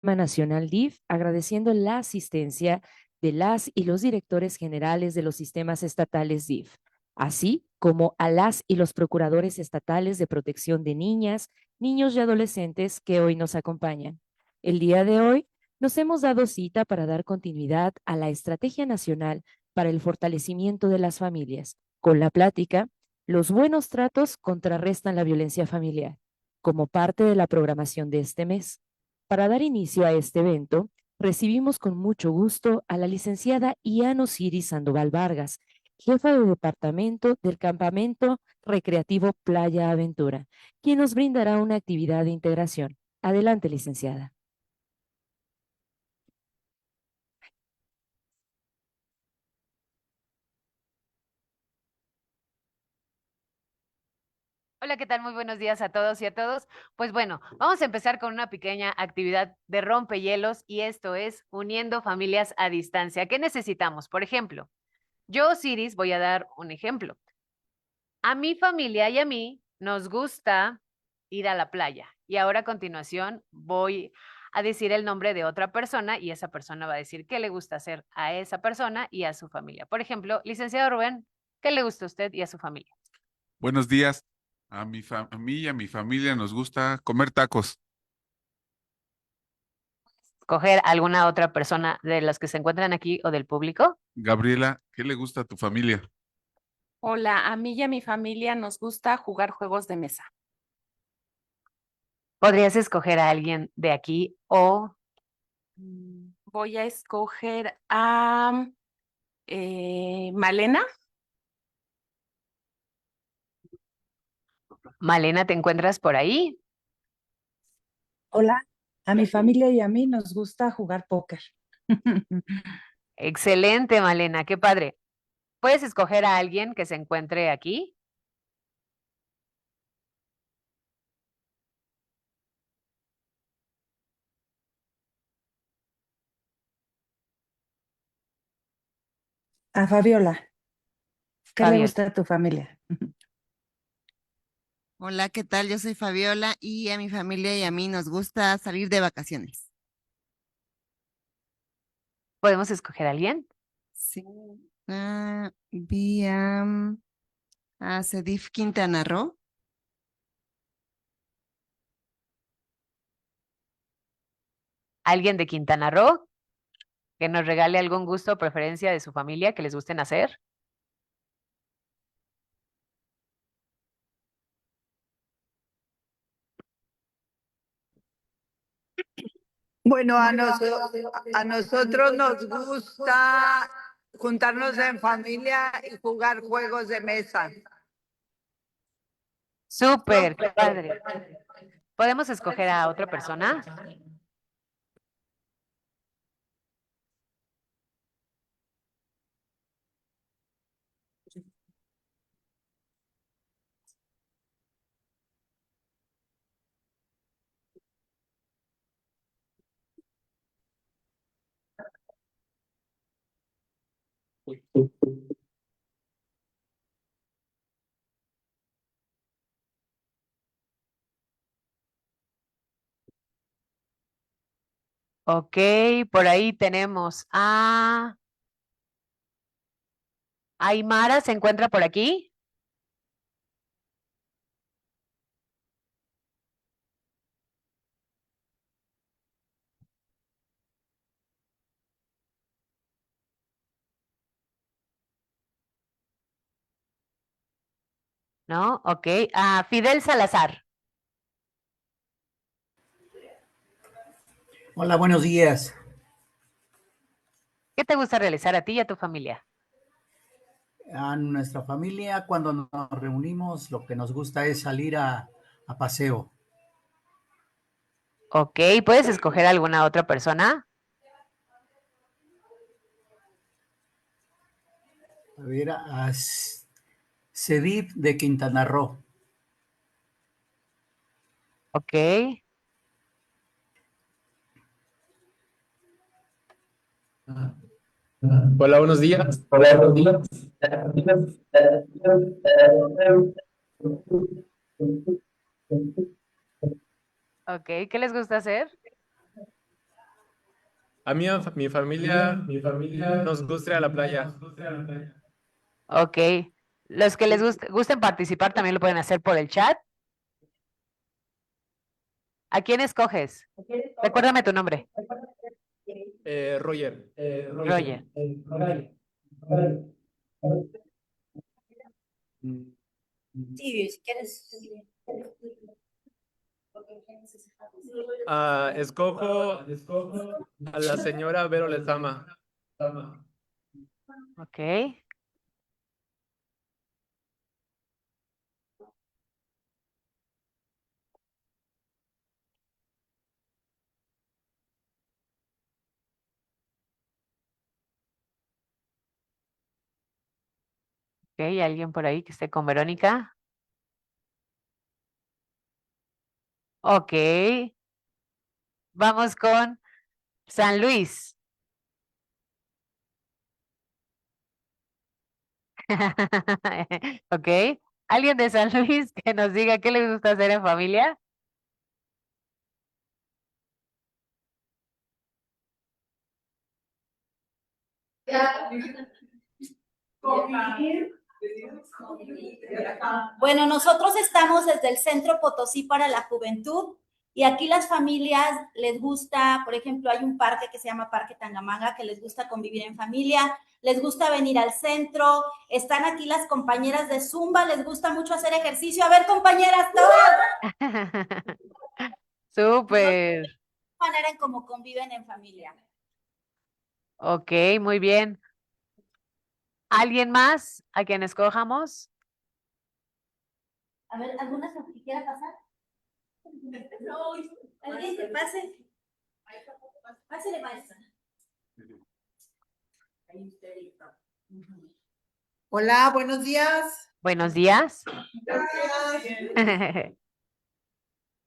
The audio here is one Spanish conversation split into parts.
Nacional DIF, agradeciendo la asistencia de las y los directores generales de los sistemas estatales DIF, así como a las y los procuradores estatales de protección de niñas, niños y adolescentes que hoy nos acompañan. El día de hoy nos hemos dado cita para dar continuidad a la Estrategia Nacional para el Fortalecimiento de las Familias. Con la plática, los buenos tratos contrarrestan la violencia familiar, como parte de la programación de este mes. Para dar inicio a este evento, recibimos con mucho gusto a la licenciada Ian Osiris Sandoval Vargas, jefa de departamento del Campamento Recreativo Playa Aventura, quien nos brindará una actividad de integración. Adelante, licenciada. Hola, ¿qué tal? Muy buenos días a todos y a todos. Pues bueno, vamos a empezar con una pequeña actividad de rompehielos y esto es uniendo familias a distancia. ¿Qué necesitamos? Por ejemplo, yo, Siris, voy a dar un ejemplo. A mi familia y a mí nos gusta ir a la playa y ahora a continuación voy a decir el nombre de otra persona y esa persona va a decir qué le gusta hacer a esa persona y a su familia. Por ejemplo, licenciado Rubén, ¿qué le gusta a usted y a su familia? Buenos días. A mí y a mi familia nos gusta comer tacos. Coger alguna otra persona de las que se encuentran aquí o del público. Gabriela, ¿qué le gusta a tu familia? Hola, a mí y a mi familia nos gusta jugar juegos de mesa. Podrías escoger a alguien de aquí o Voy a escoger a Malena. Malena, ¿te encuentras por ahí? Hola, a mi familia y a mí nos gusta jugar póker. Excelente, Malena, qué padre. ¿Puedes escoger a alguien que se encuentre aquí? A Fabiola, ¿qué le Fabiola. gusta a tu familia? Hola, ¿qué tal? Yo soy Fabiola y a mi familia y a mí nos gusta salir de vacaciones. ¿Podemos escoger a alguien? Sí. Vi a Sedif Quintana Roo. ¿Alguien de Quintana Roo que nos regale algún gusto o preferencia de su familia que les gusten hacer? Bueno, a nosotros nos gusta juntarnos en familia y jugar juegos de mesa. Súper, qué padre. ¿Podemos escoger a otra persona? Ok, por ahí tenemos a Aymara, ¿se encuentra por aquí? ¿No? Ok. A Fidel Salazar. Hola, buenos días. ¿Qué te gusta realizar a ti y a tu familia? A nuestra familia, cuando nos reunimos, lo que nos gusta es salir a paseo. Ok, ¿puedes escoger alguna otra persona? A ver, Cedip de Quintana Roo. Ok. Hola, buenos días. Hola, buenos días. Ok, ¿qué les gusta hacer? A mí, mi familia nos gusta ir a la playa. Ok. Los que les gusten participar también lo pueden hacer por el chat. ¿A quién escoges? Recuérdame tu nombre. Roger. Roger. Sí, si quieres. Escojo a la señora Vero Lezama. Ok. Ok, ¿alguien por ahí que esté con Verónica? Ok. Vamos con San Luis. Ok. ¿Alguien de San Luis que nos diga qué les gusta hacer en familia? Bueno, nosotros estamos desde el Centro Potosí para la Juventud y aquí las familias les gusta, por ejemplo, hay un parque que se llama Parque Tangamanga que les gusta convivir en familia, les gusta venir al centro, están aquí las compañeras de Zumba, les gusta mucho hacer ejercicio. A ver, compañeras, todas. Súper. Manera en cómo conviven en familia. Ok, muy bien. ¿Alguien más a quien escojamos? A ver, ¿alguna que quiera pasar? No, alguien que pase. Pásele, maestra. Hola, buenos días. Buenos días.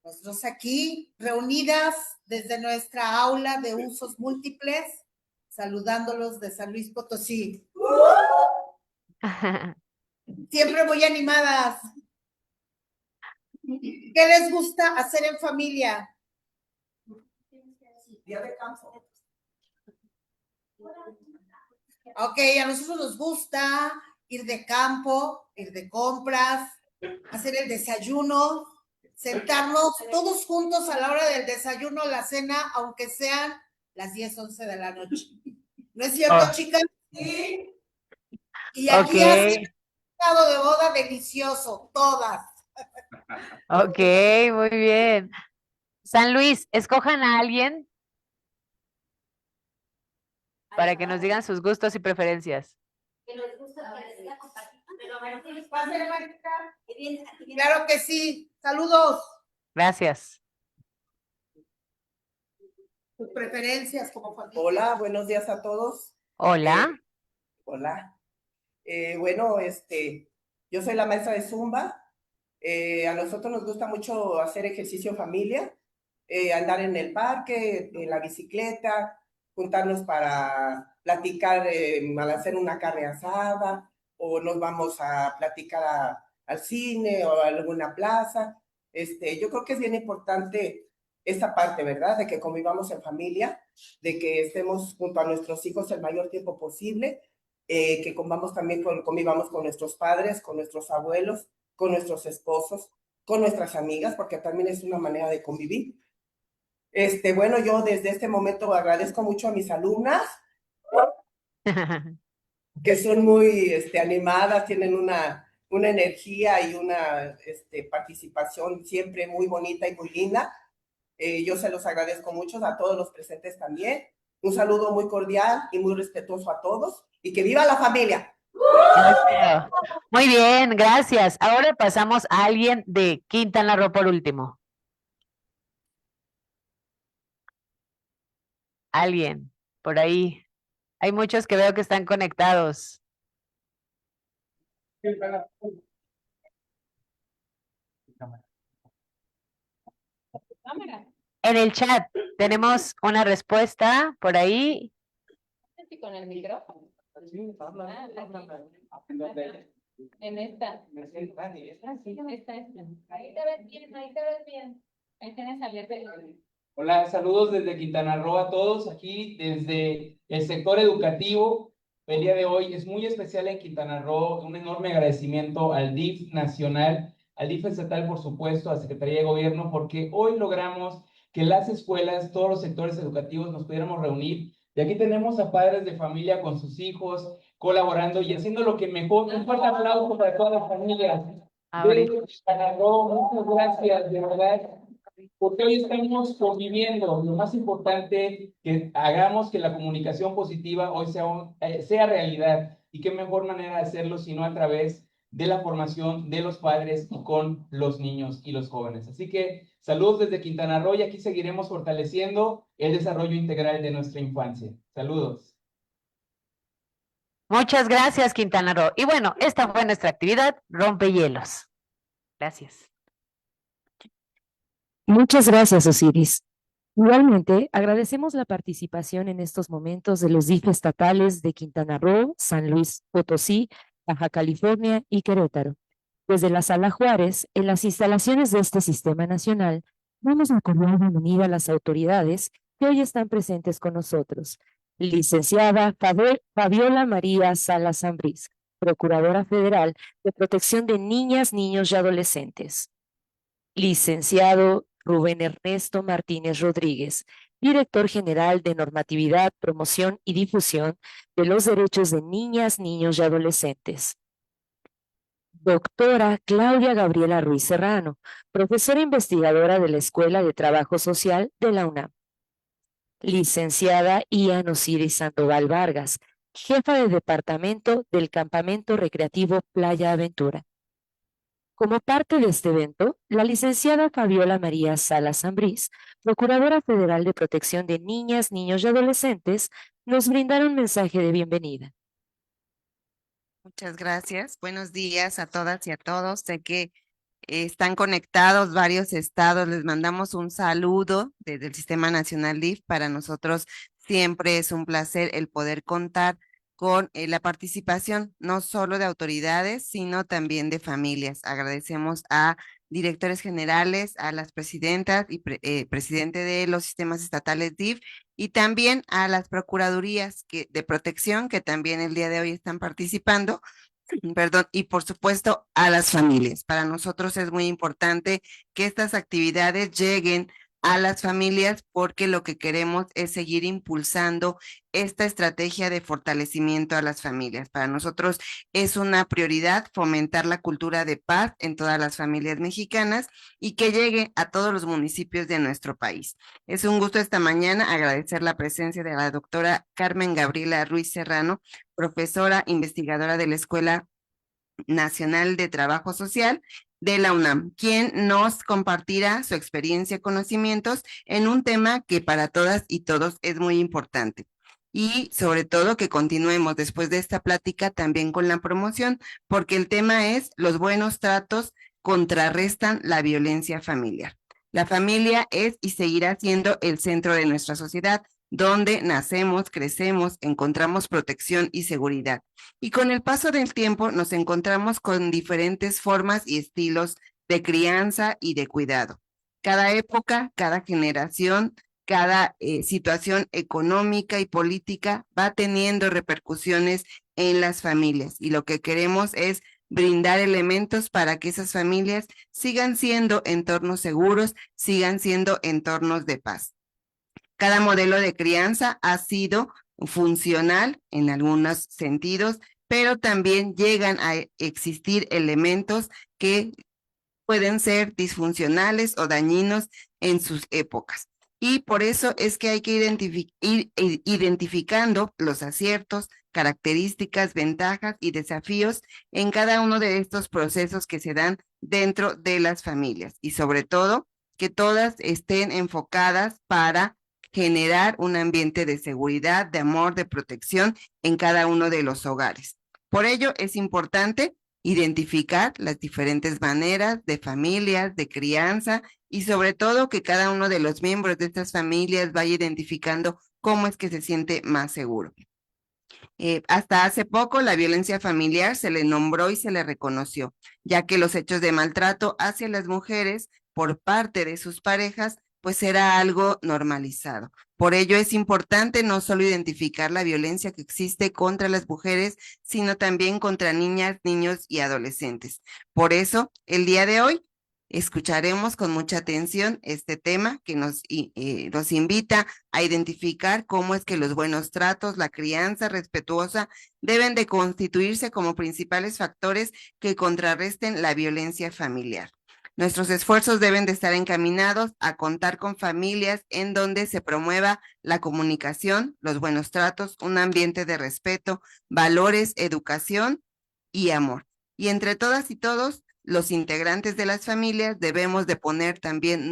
Nosotros aquí reunidas desde nuestra aula de usos múltiples, saludándolos de San Luis Potosí. Siempre muy animadas. ¿Qué les gusta hacer en familia? Día de campo. Ok, a nosotros nos gusta ir de campo, ir de compras, hacer el desayuno, sentarnos todos juntos a la hora del desayuno, la cena, aunque sean las 10, 11 de la noche. ¿No es cierto, chicas? Sí. Y aquí hacer un estado de boda delicioso, todas. Ok, muy bien. San Luis, escojan a alguien para que nos digan sus gustos y preferencias. Que nos gusta, que les diga compartir. Pero a ver, claro que sí. Saludos. Gracias. Tus preferencias como familia. Hola, buenos días a todos. Hola. Hola. Bueno, yo soy la maestra de Zumba. A nosotros nos gusta mucho hacer ejercicio en familia, andar en el parque, en la bicicleta, juntarnos para platicar, al hacer una carne asada, o nos vamos a platicar al cine o a alguna plaza. Yo creo que es bien importante esta parte, ¿verdad? De que convivamos en familia, de que estemos junto a nuestros hijos el mayor tiempo posible, que convivamos con nuestros padres, con nuestros abuelos, con nuestros esposos, con nuestras amigas, porque también es una manera de convivir. Bueno, yo desde este momento agradezco mucho a mis alumnas, que son muy animadas, tienen una energía y una participación siempre muy bonita y muy linda. Yo se los agradezco mucho a todos los presentes también. Un saludo muy cordial y muy respetuoso a todos y que viva la familia. Muy bien, gracias. Ahora pasamos a alguien de Quintana Roo por último. Alguien por ahí. Hay muchos que veo que están conectados. En el chat tenemos una respuesta por ahí. Con el micrófono. En esta. Ahí te ves bien, ahí te ves bien. Ahí tienes abierto el... Hola, saludos desde Quintana Roo a todos, aquí desde el sector educativo. El día de hoy es muy especial en Quintana Roo, un enorme agradecimiento al DIF nacional, al DIF estatal, por supuesto, a Secretaría de Gobierno, porque hoy logramos que las escuelas, todos los sectores educativos nos pudiéramos reunir. Y aquí tenemos a padres de familia con sus hijos, colaborando y haciendo lo que mejor. Un fuerte aplauso para todas las familias de Quintana Roo. Muchas gracias, de verdad. Porque hoy estamos conviviendo. Lo más importante que hagamos que la comunicación positiva hoy sea realidad. Y qué mejor manera de hacerlo sino a través de la formación de los padres y con los niños y los jóvenes. Así que saludos desde Quintana Roo y aquí seguiremos fortaleciendo el desarrollo integral de nuestra infancia. Saludos. Muchas gracias, Quintana Roo. Y bueno, esta fue nuestra actividad Rompehielos. Gracias. Muchas gracias, Osiris. Igualmente, agradecemos la participación en estos momentos de los DIF estatales de Quintana Roo, San Luis Potosí, Baja California y Querétaro. Desde la Sala Juárez, en las instalaciones de este sistema nacional, damos la cordial bienvenida a las autoridades que hoy están presentes con nosotros. Licenciada Fabiola María Salas Ambrís, Procuradora Federal de Protección de Niñas, Niños y Adolescentes. Licenciado Rubén Ernesto Martínez Rodríguez, Director General de Normatividad, Promoción y Difusión de los Derechos de Niñas, Niños y Adolescentes. Doctora Claudia Gabriela Ruiz Serrano, profesora investigadora de la Escuela de Trabajo Social de la UNAM. Licenciada Ian Osiris Sandoval Vargas, jefa de departamento del Campamento Recreativo Playa Aventura. Como parte de este evento, la licenciada Fabiola María Salas Ambrís, Procuradora Federal de Protección de Niñas, Niños y Adolescentes, nos brindará un mensaje de bienvenida. Muchas gracias. Buenos días a todas y a todos. Sé que están conectados varios estados. Les mandamos un saludo desde el Sistema Nacional DIF. Para nosotros siempre es un placer el poder contar con la participación no solo de autoridades, sino también de familias. Agradecemos a directores generales, a las presidentas y presidente de los sistemas estatales DIF y también a las procuradurías de protección que también el día de hoy están participando. Perdón, y por supuesto a las familias. Para nosotros es muy importante que estas actividades lleguen a las familias porque lo que queremos es seguir impulsando esta estrategia de fortalecimiento a las familias. Para nosotros es una prioridad fomentar la cultura de paz en todas las familias mexicanas y que llegue a todos los municipios de nuestro país. Es un gusto esta mañana agradecer la presencia de la doctora Carmen Gabriela Ruiz Serrano, profesora investigadora de la Escuela Nacional de Trabajo Social de la UNAM, quien nos compartirá su experiencia y conocimientos en un tema que para todas y todos es muy importante. Y sobre todo que continuemos después de esta plática también con la promoción, porque el tema es los buenos tratos contrarrestan la violencia familiar. La familia es y seguirá siendo el centro de nuestra sociedad, donde nacemos, crecemos, encontramos protección y seguridad. Y con el paso del tiempo nos encontramos con diferentes formas y estilos de crianza y de cuidado. Cada época, cada generación, cada situación económica y política va teniendo repercusiones en las familias. Y lo que queremos es brindar elementos para que esas familias sigan siendo entornos seguros, sigan siendo entornos de paz. Cada modelo de crianza ha sido funcional en algunos sentidos, pero también llegan a existir elementos que pueden ser disfuncionales o dañinos en sus épocas. Y por eso es que hay que ir identificando los aciertos, características, ventajas y desafíos en cada uno de estos procesos que se dan dentro de las familias y sobre todo que todas estén enfocadas para generar un ambiente de seguridad, de amor, de protección en cada uno de los hogares. Por ello es importante identificar las diferentes maneras de familias, de crianza y sobre todo que cada uno de los miembros de estas familias vaya identificando cómo es que se siente más seguro. Hasta hace poco la violencia familiar se le nombró y se le reconoció, ya que los hechos de maltrato hacia las mujeres por parte de sus parejas pues era algo normalizado. Por ello es importante no solo identificar la violencia que existe contra las mujeres, sino también contra niñas, niños y adolescentes. Por eso, el día de hoy, escucharemos con mucha atención este tema que nos invita a identificar cómo es que los buenos tratos, la crianza respetuosa, deben de constituirse como principales factores que contrarresten la violencia familiar. Nuestros esfuerzos deben de estar encaminados a contar con familias en donde se promueva la comunicación, los buenos tratos, un ambiente de respeto, valores, educación y amor. Y entre todas y todos, los integrantes de las familias debemos de poner también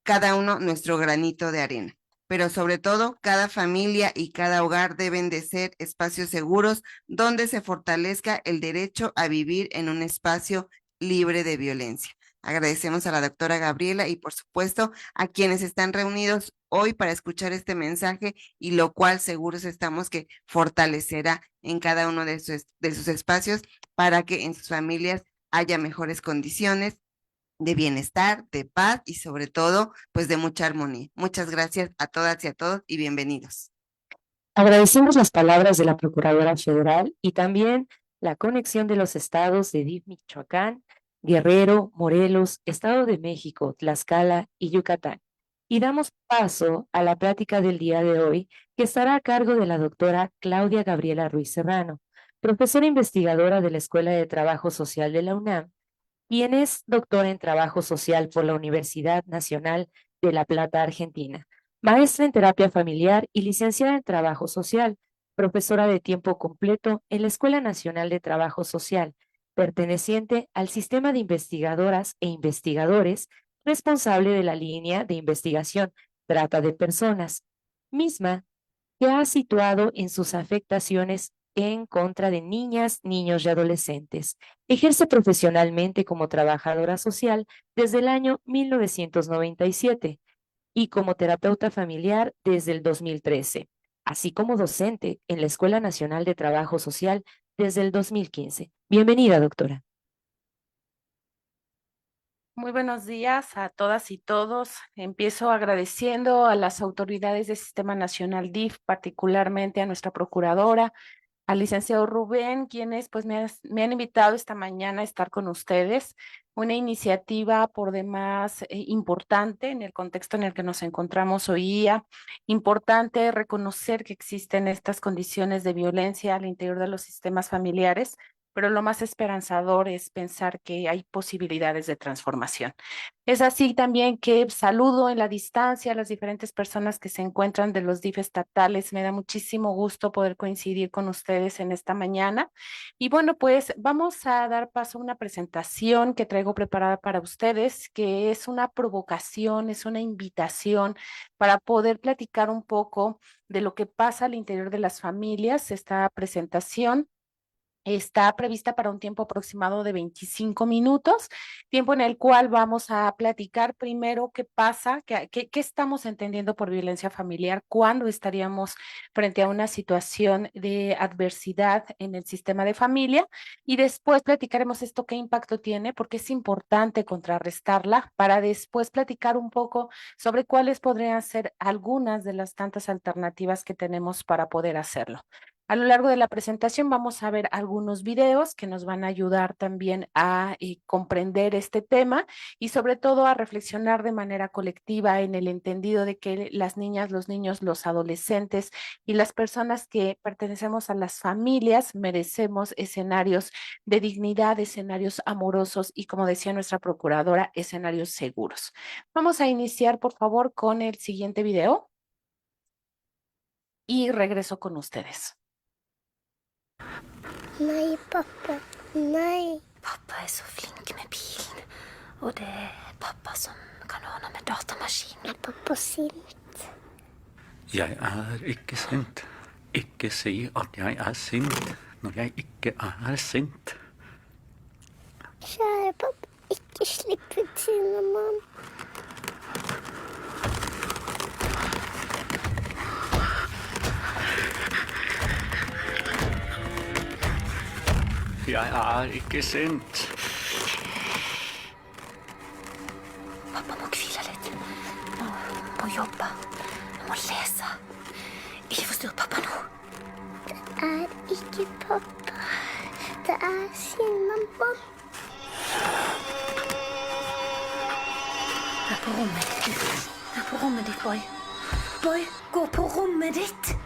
cada uno nuestro granito de arena. Pero sobre todo, cada familia y cada hogar deben de ser espacios seguros donde se fortalezca el derecho a vivir en un espacio libre de violencia. Agradecemos a la doctora Gabriela y por supuesto a quienes están reunidos hoy para escuchar este mensaje y lo cual seguros estamos que fortalecerá en cada uno de sus espacios para que en sus familias haya mejores condiciones de bienestar, de paz y sobre todo, pues de mucha armonía. Muchas gracias a todas y a todos y bienvenidos. Agradecemos las palabras de la Procuradora Federal y también la conexión de los estados de DIF Michoacán, Guerrero, Morelos, Estado de México, Tlaxcala y Yucatán. Y damos paso a la plática del día de hoy, que estará a cargo de la doctora Claudia Gabriela Ruiz Serrano, profesora investigadora de la Escuela de Trabajo Social de la UNAM, quien es doctora en Trabajo Social por la Universidad Nacional de La Plata, Argentina, maestra en Terapia Familiar y licenciada en Trabajo Social, profesora de tiempo completo en la Escuela Nacional de Trabajo Social, perteneciente al Sistema de Investigadoras e Investigadores, responsable de la línea de investigación Trata de Personas, misma que ha situado en sus afectaciones en contra de niñas, niños y adolescentes. Ejerce profesionalmente como trabajadora social desde el año 1997 y como terapeuta familiar desde el 2013, así como docente en la Escuela Nacional de Trabajo Social desde el 2015. Bienvenida, doctora. Muy buenos días a todas y todos. Empiezo agradeciendo a las autoridades del Sistema Nacional DIF, particularmente a nuestra procuradora, al licenciado Rubén, quienes pues me han invitado esta mañana a estar con ustedes. Una iniciativa por demás importante en el contexto en el que nos encontramos hoy día. Importante reconocer que existen estas condiciones de violencia al interior de los sistemas familiares, pero lo más esperanzador es pensar que hay posibilidades de transformación. Es así también que saludo en la distancia a las diferentes personas que se encuentran de los DIF estatales. Me da muchísimo gusto poder coincidir con ustedes en esta mañana. Y bueno, pues vamos a dar paso a una presentación que traigo preparada para ustedes, que es una provocación, es una invitación para poder platicar un poco de lo que pasa al interior de las familias. Esta presentación está prevista para un tiempo aproximado de 25 minutos, tiempo en el cual vamos a platicar primero qué pasa, qué estamos entendiendo por violencia familiar, cuándo estaríamos frente a una situación de adversidad en el sistema de familia, y después platicaremos esto qué impacto tiene, porque es importante contrarrestarla, para después platicar un poco sobre cuáles podrían ser algunas de las tantas alternativas que tenemos para poder hacerlo. A lo largo de la presentación vamos a ver algunos videos que nos van a ayudar también a comprender este tema y sobre todo a reflexionar de manera colectiva en el entendido de que las niñas, los niños, los adolescentes y las personas que pertenecemos a las familias merecemos escenarios de dignidad, escenarios amorosos y, como decía nuestra procuradora, escenarios seguros. Vamos a iniciar, por favor, con el siguiente video y regreso con ustedes. Nej, pappa. Nej. Pappa är så flink med bilen. Och det är pappa som kan ordna med datamaskinen. Er pappa sint? Jeg ikke sint. Ikke si at jeg sint når jeg ikke sint. Kjære pappa, ikke slipp ut Tina, mamma. Jeg ikke sint. Pappa må hvile litt. Nå Forstår pappa nå? Det ikke pappa. Det Cinnamon. Det på rommet ditt. Det på rommet ditt, Boy. Boy, gå på rommet ditt.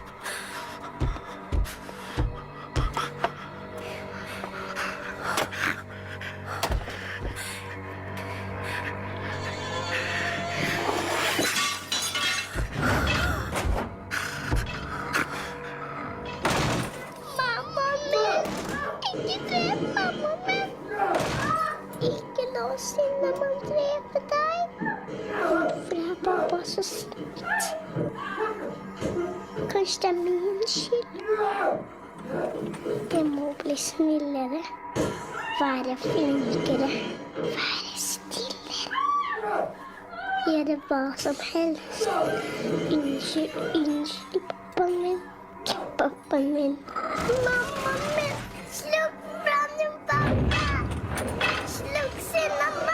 Cinnamon drepe deg. Hvorfor er pappa så sint? Kanskje det er min skyld? Det må bli snillere. Være flinkere. Være stillere. Gjøre hva som helst. Unnskyld, pappaen min. Pappaen min. Mammaen min. Slukk brannen, pappa. Slukk Cinnamon.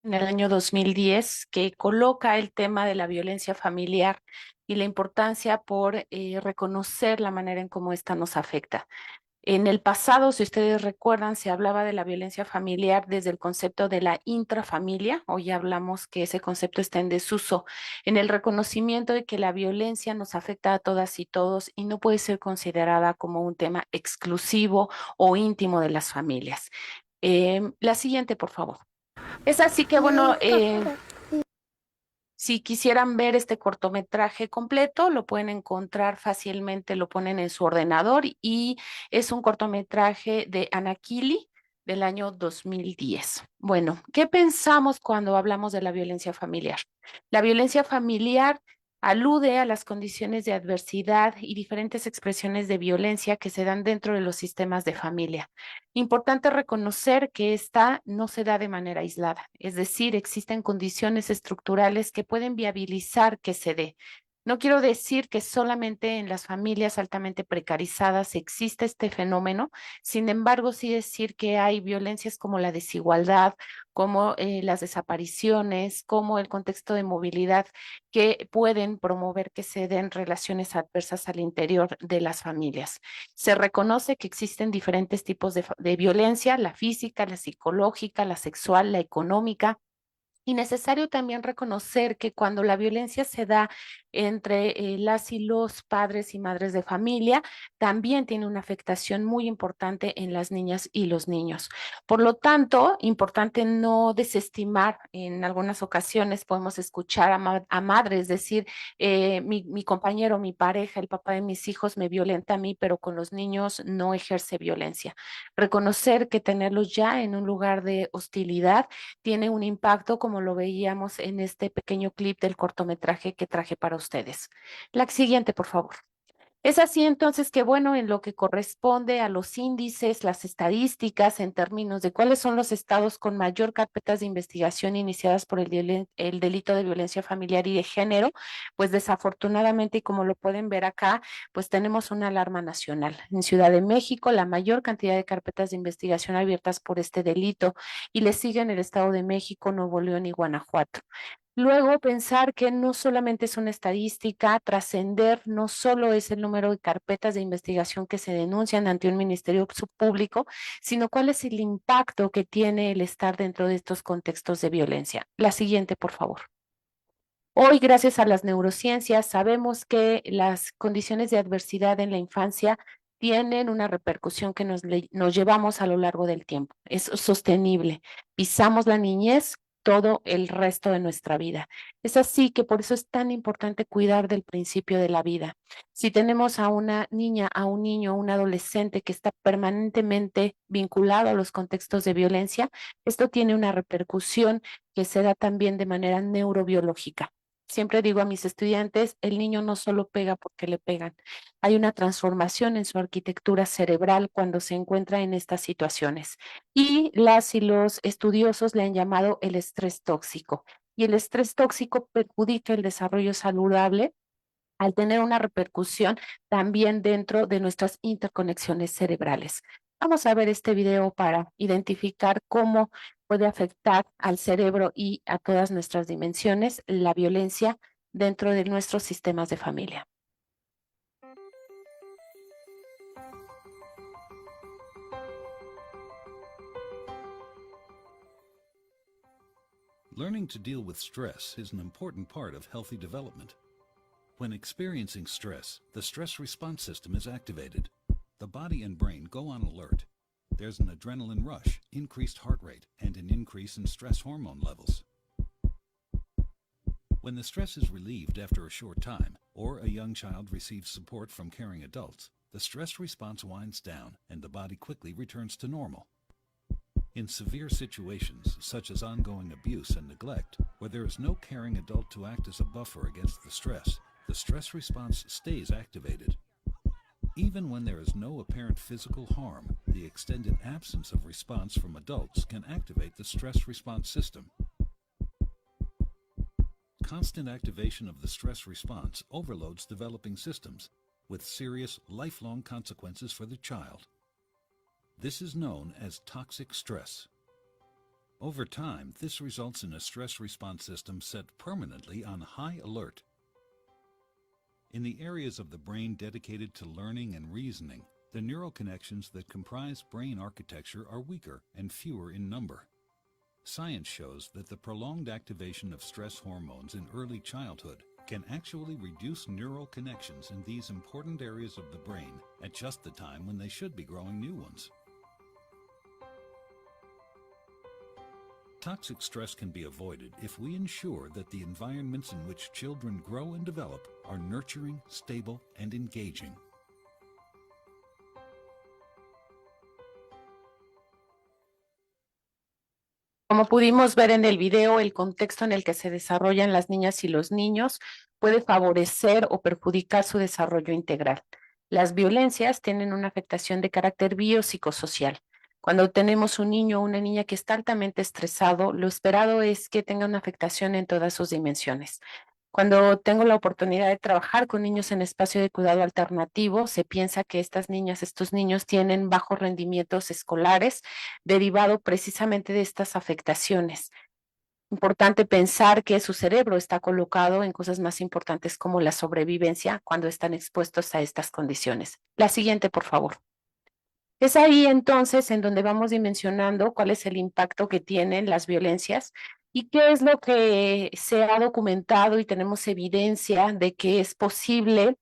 En el año 2010, que coloca el tema de la violencia familiar y la importancia por reconocer la manera en cómo esta nos afecta. En el pasado, si ustedes recuerdan, se hablaba de la violencia familiar desde el concepto de la intrafamilia. Hoy hablamos que ese concepto está en desuso, en el reconocimiento de que la violencia nos afecta a todas y todos y no puede ser considerada como un tema exclusivo o íntimo de las familias. La siguiente, por favor. Es así que, bueno, si quisieran ver este cortometraje completo, lo pueden encontrar fácilmente, lo ponen en su ordenador y es un cortometraje de Anakili del año 2010. Bueno, ¿qué pensamos cuando hablamos de la violencia familiar? La violencia familiar alude a las condiciones de adversidad y diferentes expresiones de violencia que se dan dentro de los sistemas de familia. Importante reconocer que esta no se da de manera aislada, es decir, existen condiciones estructurales que pueden viabilizar que se dé. No quiero decir que solamente en las familias altamente precarizadas existe este fenómeno, sin embargo, sí decir que hay violencias como la desigualdad, como las desapariciones, como el contexto de movilidad que pueden promover que se den relaciones adversas al interior de las familias. Se reconoce que existen diferentes tipos de violencia, la física, la psicológica, la sexual, la económica. Y necesario también reconocer que cuando la violencia se da entre las y los padres y madres de familia, también tiene una afectación muy importante en las niñas y los niños. Por lo tanto, importante no desestimar, en algunas ocasiones podemos escuchar a madres decir, mi compañero, mi pareja, el papá de mis hijos me violenta a mí, pero con los niños no ejerce violencia. Reconocer que tenerlos ya en un lugar de hostilidad tiene un impacto, como lo veíamos en este pequeño clip del cortometraje que traje para ustedes. La siguiente, por favor. Es así entonces que, bueno, en lo que corresponde a los índices, las estadísticas en términos de cuáles son los estados con mayor carpetas de investigación iniciadas por el delito de violencia familiar y de género, pues desafortunadamente, y como lo pueden ver acá, pues tenemos una alarma nacional. En Ciudad de México, la mayor cantidad de carpetas de investigación abiertas por este delito y le siguen el Estado de México, Nuevo León y Guanajuato. Luego, pensar que no solamente es una estadística, trascender no solo es el número de carpetas de investigación que se denuncian ante un ministerio público, sino cuál es el impacto que tiene el estar dentro de estos contextos de violencia. La siguiente, por favor. Hoy, gracias a las neurociencias, sabemos que las condiciones de adversidad en la infancia tienen una repercusión que nos llevamos a lo largo del tiempo. Es sostenible. Pisamos la niñez todo el resto de nuestra vida. Es así que por eso es tan importante cuidar del principio de la vida. Si tenemos a una niña, a un niño, a un adolescente que está permanentemente vinculado a los contextos de violencia, esto tiene una repercusión que se da también de manera neurobiológica. Siempre digo a mis estudiantes, el niño no solo pega porque le pegan. Hay una transformación en su arquitectura cerebral cuando se encuentra en estas situaciones. Y las y los estudiosos le han llamado el estrés tóxico. Y el estrés tóxico perjudica el desarrollo saludable al tener una repercusión también dentro de nuestras interconexiones cerebrales. Vamos a ver este video para identificar cómo puede afectar al cerebro y a todas nuestras dimensiones la violencia dentro de nuestros sistemas de familia. Learning to deal with stress is an important part of healthy development. When experiencing stress, the stress response system is activated. The body and brain go on alert. There's an adrenaline rush, increased heart rate, and an increase in stress hormone levels. When the stress is relieved after a short time, or a young child receives support from caring adults, the stress response winds down and the body quickly returns to normal. In severe situations, such as ongoing abuse and neglect, where there is no caring adult to act as a buffer against the stress response stays activated. Even when there is no apparent physical harm, the extended absence of response from adults can activate the stress response system. Constant activation of the stress response overloads developing systems, with serious, lifelong consequences for the child. This is known as toxic stress. Over time, this results in a stress response system set permanently on high alert. In the areas of the brain dedicated to learning and reasoning, the neural connections that comprise brain architecture are weaker and fewer in number. Science shows that the prolonged activation of stress hormones in early childhood can actually reduce neural connections in these important areas of the brain at just the time when they should be growing new ones. Toxic stress can be avoided if we ensure that the environments in which children grow and develop are nurturing, stable, and engaging. Como pudimos ver en el video, el contexto en el que se desarrollan las niñas y los niños puede favorecer o perjudicar su desarrollo integral. Las violencias tienen una afectación de carácter biopsicosocial. Cuando tenemos un niño o una niña que está altamente estresado, lo esperado es que tenga una afectación en todas sus dimensiones. Cuando tengo la oportunidad de trabajar con niños en espacio de cuidado alternativo, se piensa que estas niñas, estos niños tienen bajos rendimientos escolares derivado precisamente de estas afectaciones. Importante pensar que su cerebro está colocado en cosas más importantes como la sobrevivencia cuando están expuestos a estas condiciones. La siguiente, por favor. Es ahí entonces en donde vamos dimensionando cuál es el impacto que tienen las violencias y qué es lo que se ha documentado y tenemos evidencia de que es posible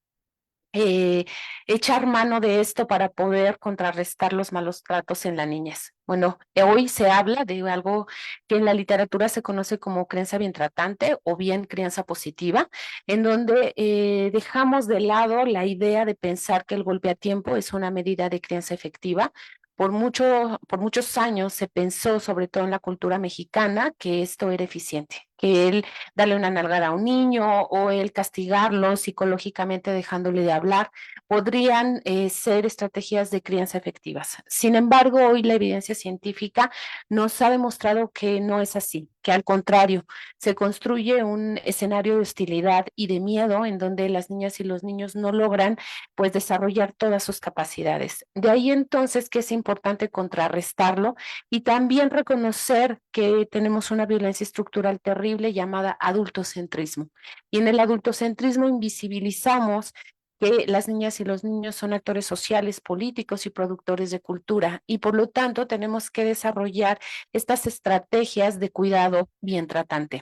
echar mano de esto para poder contrarrestar los malos tratos en la niñez. Bueno, hoy se habla de algo que en la literatura se conoce como crianza bien tratante o bien crianza positiva, en donde dejamos de lado la idea de pensar que el golpe a tiempo es una medida de crianza efectiva. Por muchos años se pensó, sobre todo en la cultura mexicana, que esto era eficiente, que el darle una nalgada a un niño o el castigarlo psicológicamente dejándole de hablar podrían ser estrategias de crianza efectivas. Sin embargo, hoy la evidencia científica nos ha demostrado que no es así, que al contrario, se construye un escenario de hostilidad y de miedo en donde las niñas y los niños no logran pues desarrollar todas sus capacidades. De ahí entonces que es importante contrarrestarlo y también reconocer que tenemos una violencia estructural terrible llamada adultocentrismo. Y en el adultocentrismo invisibilizamos que las niñas y los niños son actores sociales, políticos y productores de cultura, y por lo tanto tenemos que desarrollar estas estrategias de cuidado bien tratante.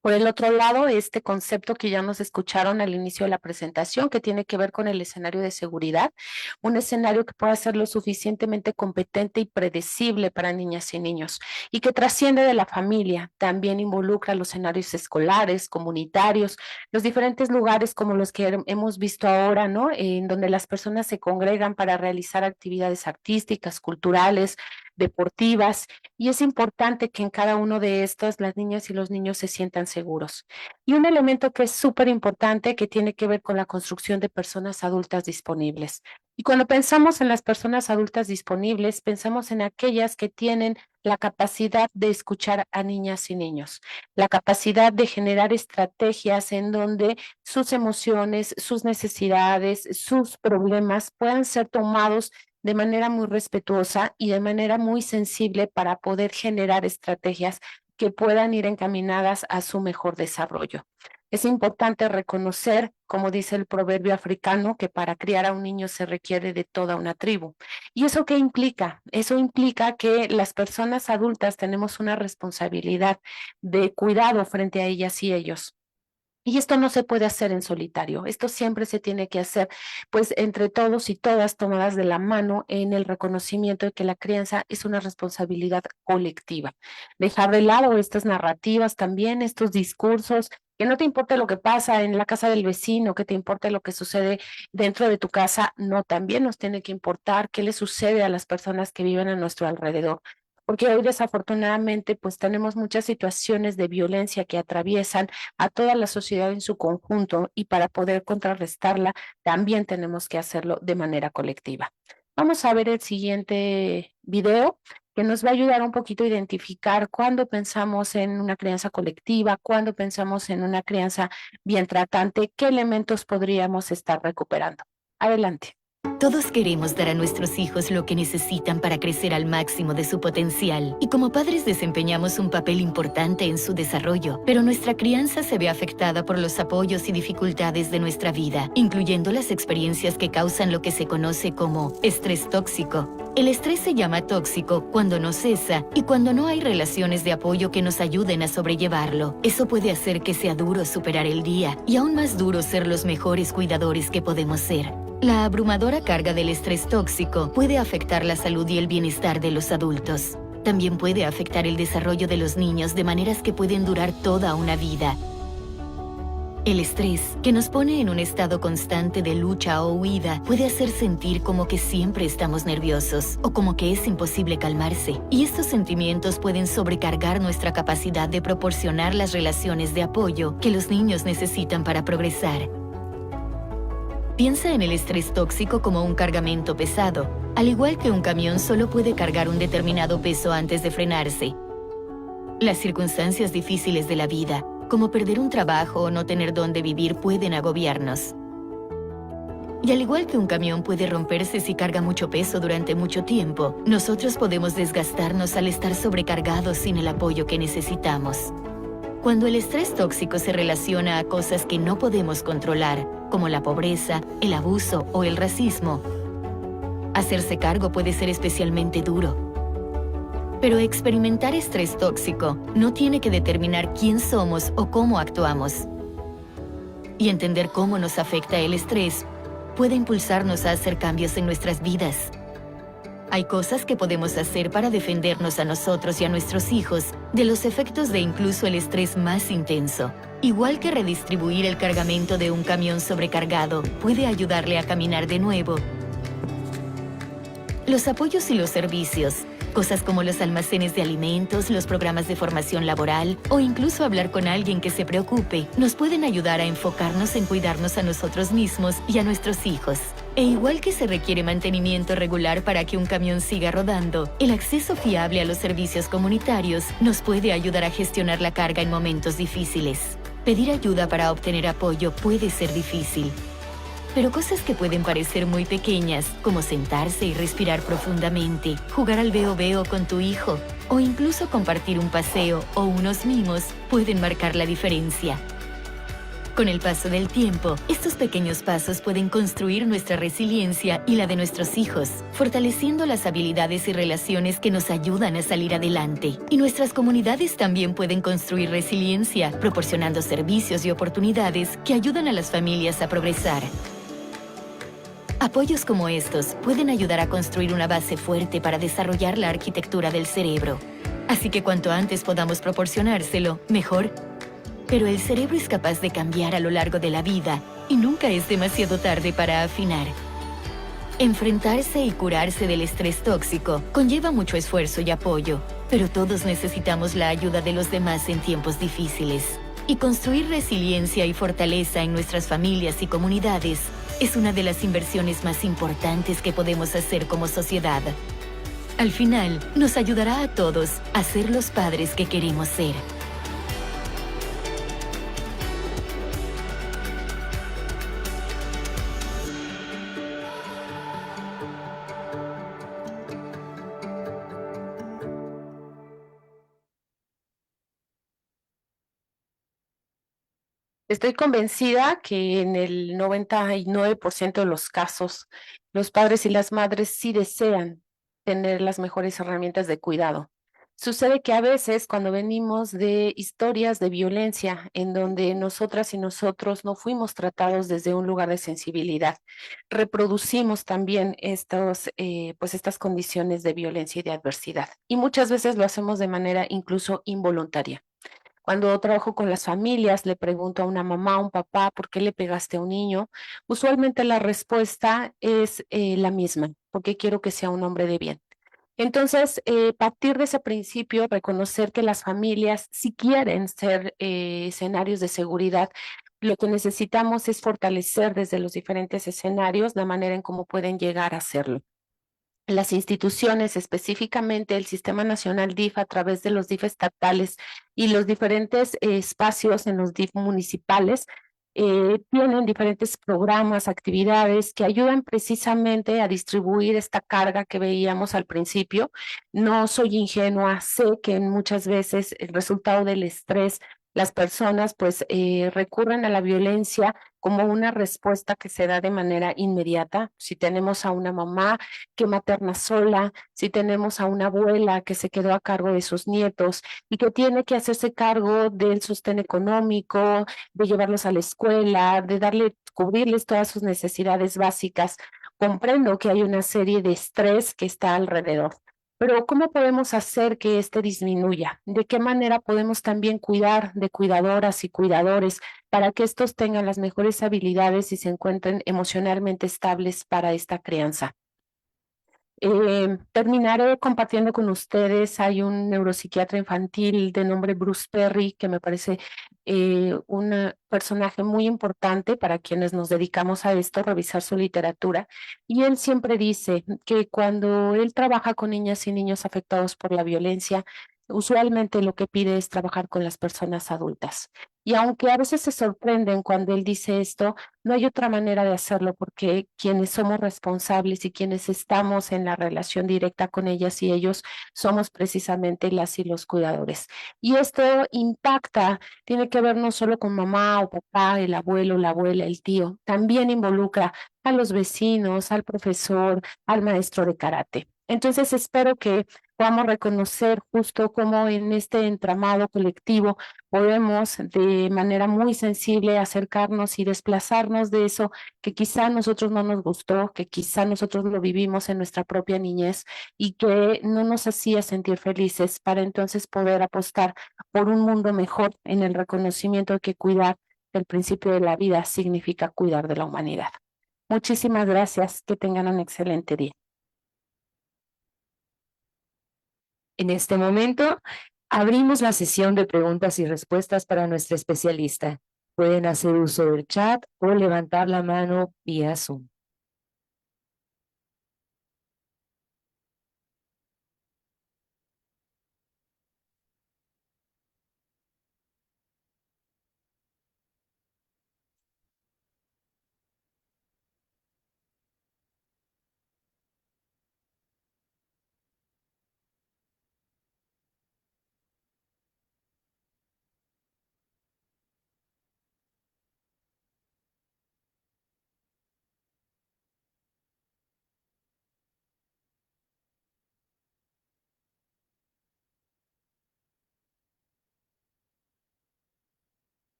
Por el otro lado, este concepto que ya nos escucharon al inicio de la presentación, que tiene que ver con el escenario de seguridad, un escenario que pueda ser lo suficientemente competente y predecible para niñas y niños, y que trasciende de la familia, también involucra los escenarios escolares, comunitarios, los diferentes lugares como los que hemos visto ahora, ¿no? En donde las personas se congregan para realizar actividades artísticas, culturales, deportivas, y es importante que en cada uno de estos las niñas y los niños se sientan seguros. Y un elemento que es súper importante que tiene que ver con la construcción de personas adultas disponibles. Y cuando pensamos en las personas adultas disponibles, pensamos en aquellas que tienen la capacidad de escuchar a niñas y niños, la capacidad de generar estrategias en donde sus emociones, sus necesidades, sus problemas puedan ser tomados de manera muy respetuosa y de manera muy sensible para poder generar estrategias que puedan ir encaminadas a su mejor desarrollo. Es importante reconocer, como dice el proverbio africano, que para criar a un niño se requiere de toda una tribu. ¿Y eso qué implica? Eso implica que las personas adultas tenemos una responsabilidad de cuidado frente a ellas y ellos. Y esto no se puede hacer en solitario, esto siempre se tiene que hacer pues entre todos y todas tomadas de la mano en el reconocimiento de que la crianza es una responsabilidad colectiva. Dejar de lado estas narrativas también, estos discursos, que no te importe lo que pasa en la casa del vecino, que te importe lo que sucede dentro de tu casa, no, también nos tiene que importar qué le sucede a las personas que viven a nuestro alrededor. Porque hoy desafortunadamente pues tenemos muchas situaciones de violencia que atraviesan a toda la sociedad en su conjunto y para poder contrarrestarla también tenemos que hacerlo de manera colectiva. Vamos a ver el siguiente video que nos va a ayudar un poquito a identificar cuándo pensamos en una crianza colectiva, cuándo pensamos en una crianza bien tratante, qué elementos podríamos estar recuperando. Adelante. Todos queremos dar a nuestros hijos lo que necesitan para crecer al máximo de su potencial y como padres desempeñamos un papel importante en su desarrollo, pero nuestra crianza se ve afectada por los apoyos y dificultades de nuestra vida, incluyendo las experiencias que causan lo que se conoce como estrés tóxico. El estrés se llama tóxico cuando no cesa y cuando no hay relaciones de apoyo que nos ayuden a sobrellevarlo. Eso puede hacer que sea duro superar el día y aún más duro ser los mejores cuidadores que podemos ser. La abrumadora carga del estrés tóxico puede afectar la salud y el bienestar de los adultos. También puede afectar el desarrollo de los niños de maneras que pueden durar toda una vida. El estrés, que nos pone en un estado constante de lucha o huida, puede hacer sentir como que siempre estamos nerviosos o como que es imposible calmarse. Y estos sentimientos pueden sobrecargar nuestra capacidad de proporcionar las relaciones de apoyo que los niños necesitan para progresar. Piensa en el estrés tóxico como un cargamento pesado. Al igual que un camión solo puede cargar un determinado peso antes de frenarse. Las circunstancias difíciles de la vida, como perder un trabajo o no tener dónde vivir, pueden agobiarnos. Y al igual que un camión puede romperse si carga mucho peso durante mucho tiempo, nosotros podemos desgastarnos al estar sobrecargados sin el apoyo que necesitamos. Cuando el estrés tóxico se relaciona a cosas que no podemos controlar, como la pobreza, el abuso o el racismo, hacerse cargo puede ser especialmente duro. Pero experimentar estrés tóxico no tiene que determinar quién somos o cómo actuamos. Y entender cómo nos afecta el estrés puede impulsarnos a hacer cambios en nuestras vidas. Hay cosas que podemos hacer para defendernos a nosotros y a nuestros hijos de los efectos de incluso el estrés más intenso. Igual que redistribuir el cargamento de un camión sobrecargado puede ayudarle a caminar de nuevo. Los apoyos y los servicios, cosas como los almacenes de alimentos, los programas de formación laboral o incluso hablar con alguien que se preocupe, nos pueden ayudar a enfocarnos en cuidarnos a nosotros mismos y a nuestros hijos. E igual que se requiere mantenimiento regular para que un camión siga rodando, el acceso fiable a los servicios comunitarios nos puede ayudar a gestionar la carga en momentos difíciles. Pedir ayuda para obtener apoyo puede ser difícil. Pero cosas que pueden parecer muy pequeñas, como sentarse y respirar profundamente, jugar al veo-veo con tu hijo, o incluso compartir un paseo o unos mimos, pueden marcar la diferencia. Con el paso del tiempo, estos pequeños pasos pueden construir nuestra resiliencia y la de nuestros hijos, fortaleciendo las habilidades y relaciones que nos ayudan a salir adelante. Y nuestras comunidades también pueden construir resiliencia, proporcionando servicios y oportunidades que ayudan a las familias a progresar. Apoyos como estos pueden ayudar a construir una base fuerte para desarrollar la arquitectura del cerebro. Así que cuanto antes podamos proporcionárselo, mejor. Pero el cerebro es capaz de cambiar a lo largo de la vida y nunca es demasiado tarde para afinar. Enfrentarse y curarse del estrés tóxico conlleva mucho esfuerzo y apoyo, pero todos necesitamos la ayuda de los demás en tiempos difíciles. Y construir resiliencia y fortaleza en nuestras familias y comunidades es una de las inversiones más importantes que podemos hacer como sociedad. Al final, nos ayudará a todos a ser los padres que queremos ser. Estoy convencida que en el 99% de los casos, los padres y las madres sí desean tener las mejores herramientas de cuidado. Sucede que a veces cuando venimos de historias de violencia en donde nosotras y nosotros no fuimos tratados desde un lugar de sensibilidad, reproducimos también estas condiciones de violencia y de adversidad. Y muchas veces lo hacemos de manera incluso involuntaria. Cuando trabajo con las familias, le pregunto a una mamá, a un papá, ¿por qué le pegaste a un niño? Usualmente la respuesta es la misma, porque quiero que sea un hombre de bien. Entonces, partir de ese principio, reconocer que las familias, si quieren ser escenarios de seguridad, lo que necesitamos es fortalecer desde los diferentes escenarios la manera en cómo pueden llegar a hacerlo. Las instituciones, específicamente el Sistema Nacional DIF a través de los DIF estatales y los diferentes espacios en los DIF municipales, tienen diferentes programas, actividades que ayudan precisamente a distribuir esta carga que veíamos al principio. No soy ingenua, sé que muchas veces el resultado del estrés, las personas recurren a la violencia como una respuesta que se da de manera inmediata. Si tenemos a una mamá que materna sola, si tenemos a una abuela que se quedó a cargo de sus nietos y que tiene que hacerse cargo del sostén económico, de llevarlos a la escuela, de cubrirles todas sus necesidades básicas, comprendo que hay una serie de estrés que está alrededor. Pero ¿cómo podemos hacer que este disminuya? ¿De qué manera podemos también cuidar de cuidadoras y cuidadores para que estos tengan las mejores habilidades y se encuentren emocionalmente estables para esta crianza? Terminaré compartiendo con ustedes, hay un neuropsiquiatra infantil de nombre Bruce Perry, que me parece un personaje muy importante para quienes nos dedicamos a esto, revisar su literatura, y él siempre dice que cuando él trabaja con niñas y niños afectados por la violencia, usualmente lo que pide es trabajar con las personas adultas. Y aunque a veces se sorprenden cuando él dice esto, no hay otra manera de hacerlo porque quienes somos responsables y quienes estamos en la relación directa con ellas y ellos somos precisamente las y los cuidadores. Y esto impacta, tiene que ver no solo con mamá o papá, el abuelo, la abuela, el tío, también involucra a los vecinos, al profesor, al maestro de karate. Entonces espero que podamos reconocer justo cómo en este entramado colectivo podemos de manera muy sensible acercarnos y desplazarnos de eso que quizá a nosotros no nos gustó, que quizá nosotros lo vivimos en nuestra propia niñez y que no nos hacía sentir felices, para entonces poder apostar por un mundo mejor en el reconocimiento de que cuidar del principio de la vida significa cuidar de la humanidad. Muchísimas gracias, que tengan un excelente día. En este momento, abrimos la sesión de preguntas y respuestas para nuestra especialista. Pueden hacer uso del chat o levantar la mano vía Zoom.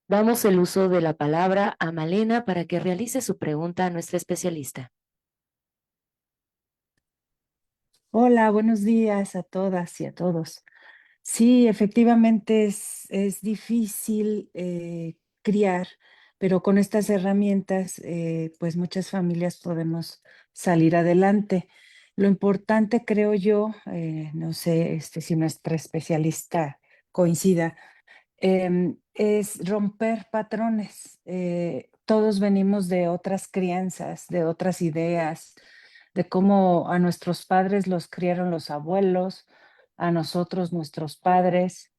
Damos el uso de la palabra a Malena para que realice su pregunta a nuestra especialista. Hola, buenos días a todas y a todos. Sí, efectivamente es difícil criar, pero con estas herramientas, pues muchas familias podemos salir adelante. Lo importante, creo yo, no sé si nuestra especialista coincida, es romper patrones. Todos venimos de otras crianzas, de otras ideas, de cómo a nuestros padres los criaron los abuelos, a nosotros nuestros padres.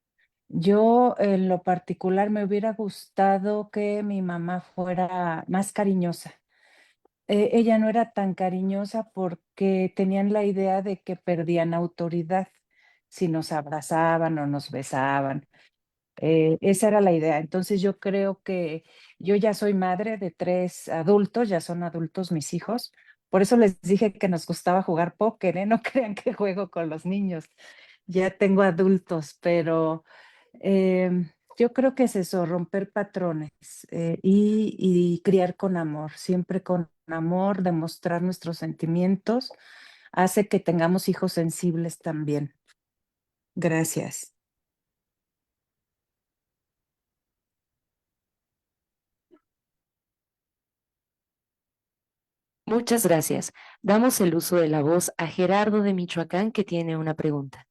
Yo, en lo particular, me hubiera gustado que mi mamá fuera más cariñosa. Ella no era tan cariñosa porque tenían la idea de que perdían autoridad si nos abrazaban o nos besaban. Esa era la idea. Entonces yo creo que yo ya soy madre de 3 adultos, ya son adultos mis hijos. Por eso les dije que nos gustaba jugar póker, ¿eh? No crean que juego con los niños. Ya tengo adultos, pero yo creo que es eso, romper patrones y criar con amor, siempre con amor, demostrar nuestros sentimientos, hace que tengamos hijos sensibles también. Gracias. Muchas gracias. Damos el uso de la voz a Gerardo de Michoacán, que tiene una pregunta.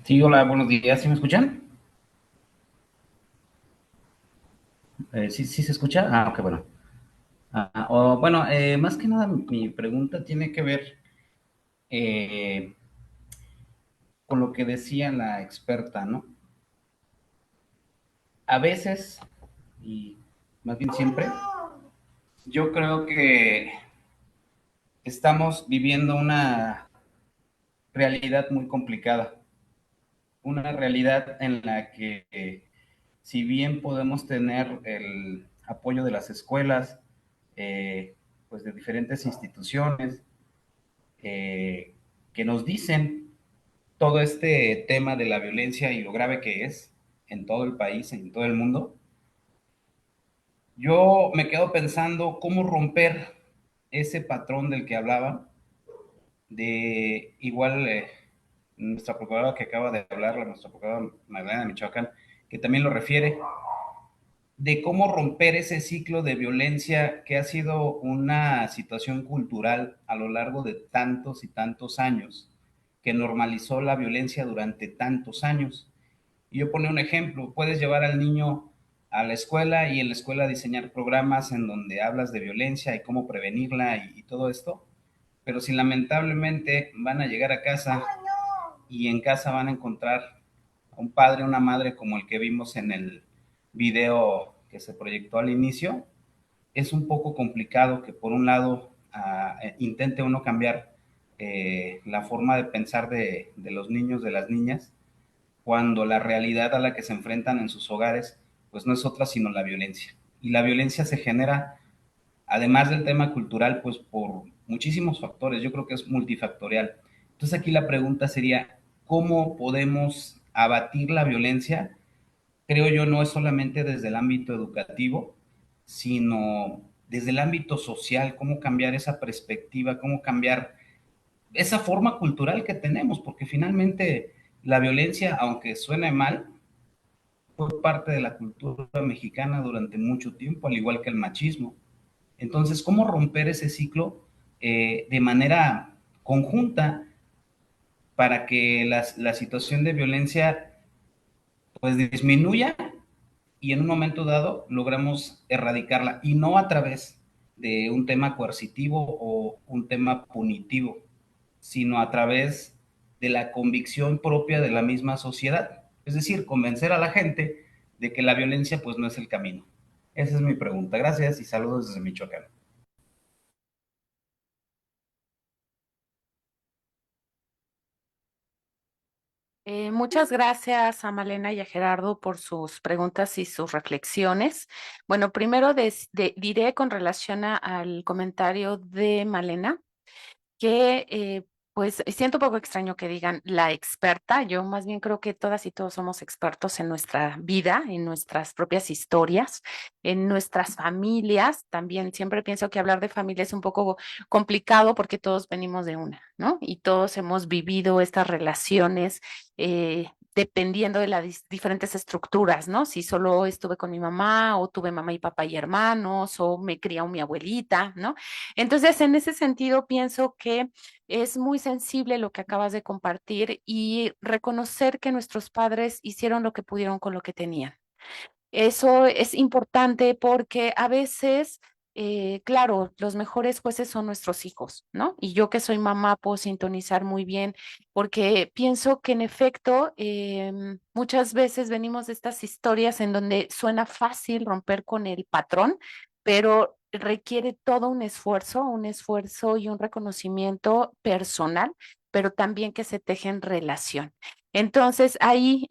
Sí, hola, buenos días. ¿Sí me escuchan? ¿Sí se escucha? Ah, ok, bueno. Bueno, más que nada mi pregunta tiene que ver eh, con lo que decía la experta, ¿no? A veces, y más bien siempre, yo creo que estamos viviendo una realidad muy complicada. Una realidad en la que si bien podemos tener el apoyo de las escuelas, pues de diferentes instituciones, que nos dicen todo este tema de la violencia y lo grave que es en todo el país, en todo el mundo, yo me quedo pensando cómo romper ese patrón del que hablaba, de igual nuestra procuradora que acaba de hablar, nuestra procuradora Magdalena de Michoacán, que también lo refiere, de cómo romper ese ciclo de violencia que ha sido una situación cultural a lo largo de tantos y tantos años, que normalizó la violencia durante tantos años. Y yo pongo un ejemplo, puedes llevar al niño a la escuela y en la escuela diseñar programas en donde hablas de violencia y cómo prevenirla y todo esto, pero si lamentablemente van a llegar a casa y en casa van a encontrar a un padre o una madre como el que vimos en el video que se proyectó al inicio, es un poco complicado que por un lado intente uno cambiar la forma de pensar de los niños, de las niñas, cuando la realidad a la que se enfrentan en sus hogares pues no es otra sino la violencia. Y la violencia se genera, además del tema cultural, pues por muchísimos factores. Yo creo que es multifactorial. Entonces aquí la pregunta sería, ¿cómo podemos abatir la violencia? Creo yo no es solamente desde el ámbito educativo, sino desde el ámbito social, cómo cambiar esa perspectiva, cómo cambiar esa forma cultural que tenemos, porque finalmente la violencia, aunque suene mal, fue parte de la cultura mexicana durante mucho tiempo, al igual que el machismo. Entonces, ¿cómo romper ese ciclo de manera conjunta para que la situación de violencia pues disminuya y en un momento dado logramos erradicarla y no a través de un tema coercitivo o un tema punitivo, sino a través de la convicción propia de la misma sociedad? Es decir, convencer a la gente de que la violencia pues no es el camino. Esa es mi pregunta. Gracias y saludos desde Michoacán. Muchas gracias a Malena y a Gerardo por sus preguntas y sus reflexiones. Bueno, primero diré con relación al comentario de Malena que pues siento un poco extraño que digan la experta. Yo más bien creo que todas y todos somos expertos en nuestra vida, en nuestras propias historias, en nuestras familias. También siempre pienso que hablar de familia es un poco complicado porque todos venimos de una, ¿no? Y todos hemos vivido estas relaciones dependiendo de las diferentes estructuras, ¿no? Si solo estuve con mi mamá o tuve mamá y papá y hermanos o me crió mi abuelita, ¿no? Entonces, en ese sentido, pienso que es muy sensible lo que acabas de compartir y reconocer que nuestros padres hicieron lo que pudieron con lo que tenían. Eso es importante porque a veces, claro, los mejores jueces son nuestros hijos, ¿no? Y yo que soy mamá puedo sintonizar muy bien porque pienso que en efecto muchas veces venimos de estas historias en donde suena fácil romper con el patrón, pero requiere todo un esfuerzo y un reconocimiento personal, pero también que se teje en relación. Entonces, ahí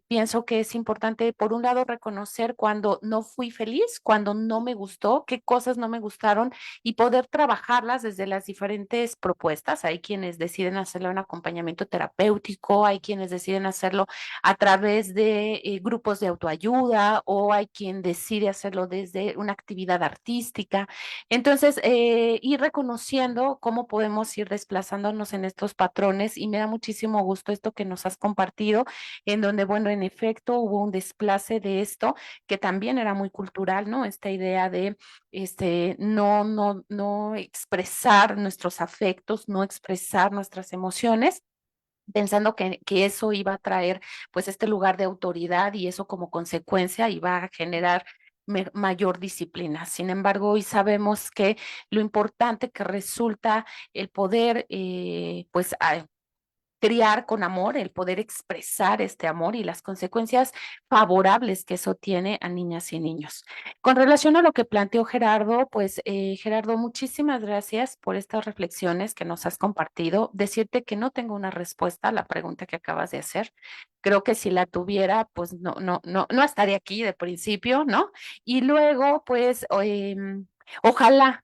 pienso que es importante, por un lado, reconocer cuando no fui feliz, cuando no me gustó, qué cosas no me gustaron y poder trabajarlas desde las diferentes propuestas. Hay quienes deciden hacerlo en acompañamiento terapéutico, hay quienes deciden hacerlo a través de grupos de autoayuda o hay quien decide hacerlo desde una actividad artística. Entonces, ir reconociendo cómo podemos ir desplazándonos en estos patrones y me da muchísimo gusto esto que nos has compartido, en donde, bueno, en efecto hubo un desplace de esto que también era muy cultural, ¿no? Esta idea de no expresar nuestros afectos, no expresar nuestras emociones, pensando que eso iba a traer pues este lugar de autoridad y eso como consecuencia iba a generar mayor disciplina. Sin embargo, hoy sabemos que lo importante que resulta el poder pues criar con amor, el poder expresar este amor y las consecuencias favorables que eso tiene a niñas y niños. Con relación a lo que planteó Gerardo, pues Gerardo, muchísimas gracias por estas reflexiones que nos has compartido. Decirte que no tengo una respuesta a la pregunta que acabas de hacer. Creo que si la tuviera, pues no estaría aquí de principio, ¿no? Y luego, pues ojalá,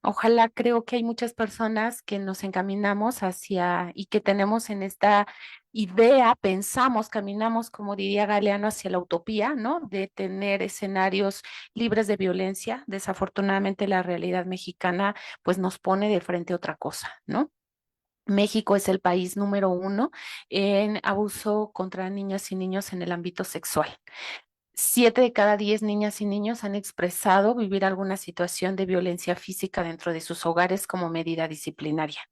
creo que hay muchas personas que nos encaminamos hacia y que tenemos en esta idea, pensamos, caminamos, como diría Galeano, hacia la utopía, ¿no? De tener escenarios libres de violencia. Desafortunadamente la realidad mexicana pues nos pone de frente a otra cosa, ¿no? México es el país número 1 en abuso contra niñas y niños en el ámbito sexual. 7 de cada 10 niñas y niños han expresado vivir alguna situación de violencia física dentro de sus hogares como medida disciplinaria.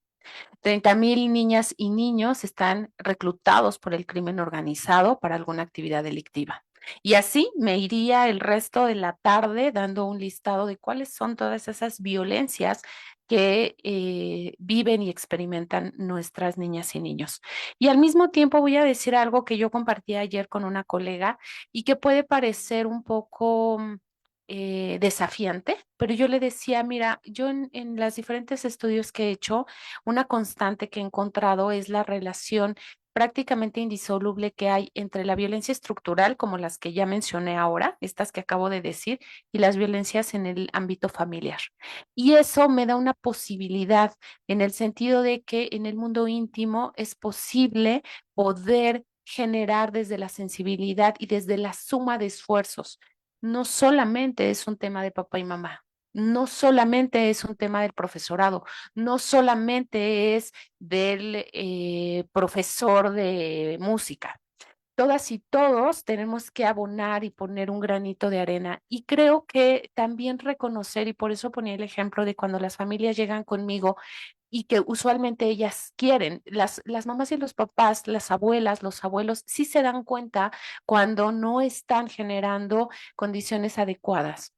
30,000 niñas y niños están reclutados por el crimen organizado para alguna actividad delictiva. Y así me iría el resto de la tarde dando un listado de cuáles son todas esas violencias que viven y experimentan nuestras niñas y niños. Y al mismo tiempo voy a decir algo que yo compartí ayer con una colega y que puede parecer un poco desafiante, pero yo le decía, mira, yo en los diferentes estudios que he hecho, una constante que he encontrado es la relación prácticamente indisoluble que hay entre la violencia estructural, como las que ya mencioné ahora, estas que acabo de decir, y las violencias en el ámbito familiar. Y eso me da una posibilidad en el sentido de que en el mundo íntimo es posible poder generar desde la sensibilidad y desde la suma de esfuerzos. No solamente es un tema de papá y mamá, no solamente es un tema del profesorado, no solamente es del profesor de música. Todas y todos tenemos que abonar y poner un granito de arena. Y creo que también reconocer, y por eso ponía el ejemplo de cuando las familias llegan conmigo y que usualmente ellas quieren, las mamás y los papás, las abuelas, los abuelos, sí se dan cuenta cuando no están generando condiciones adecuadas.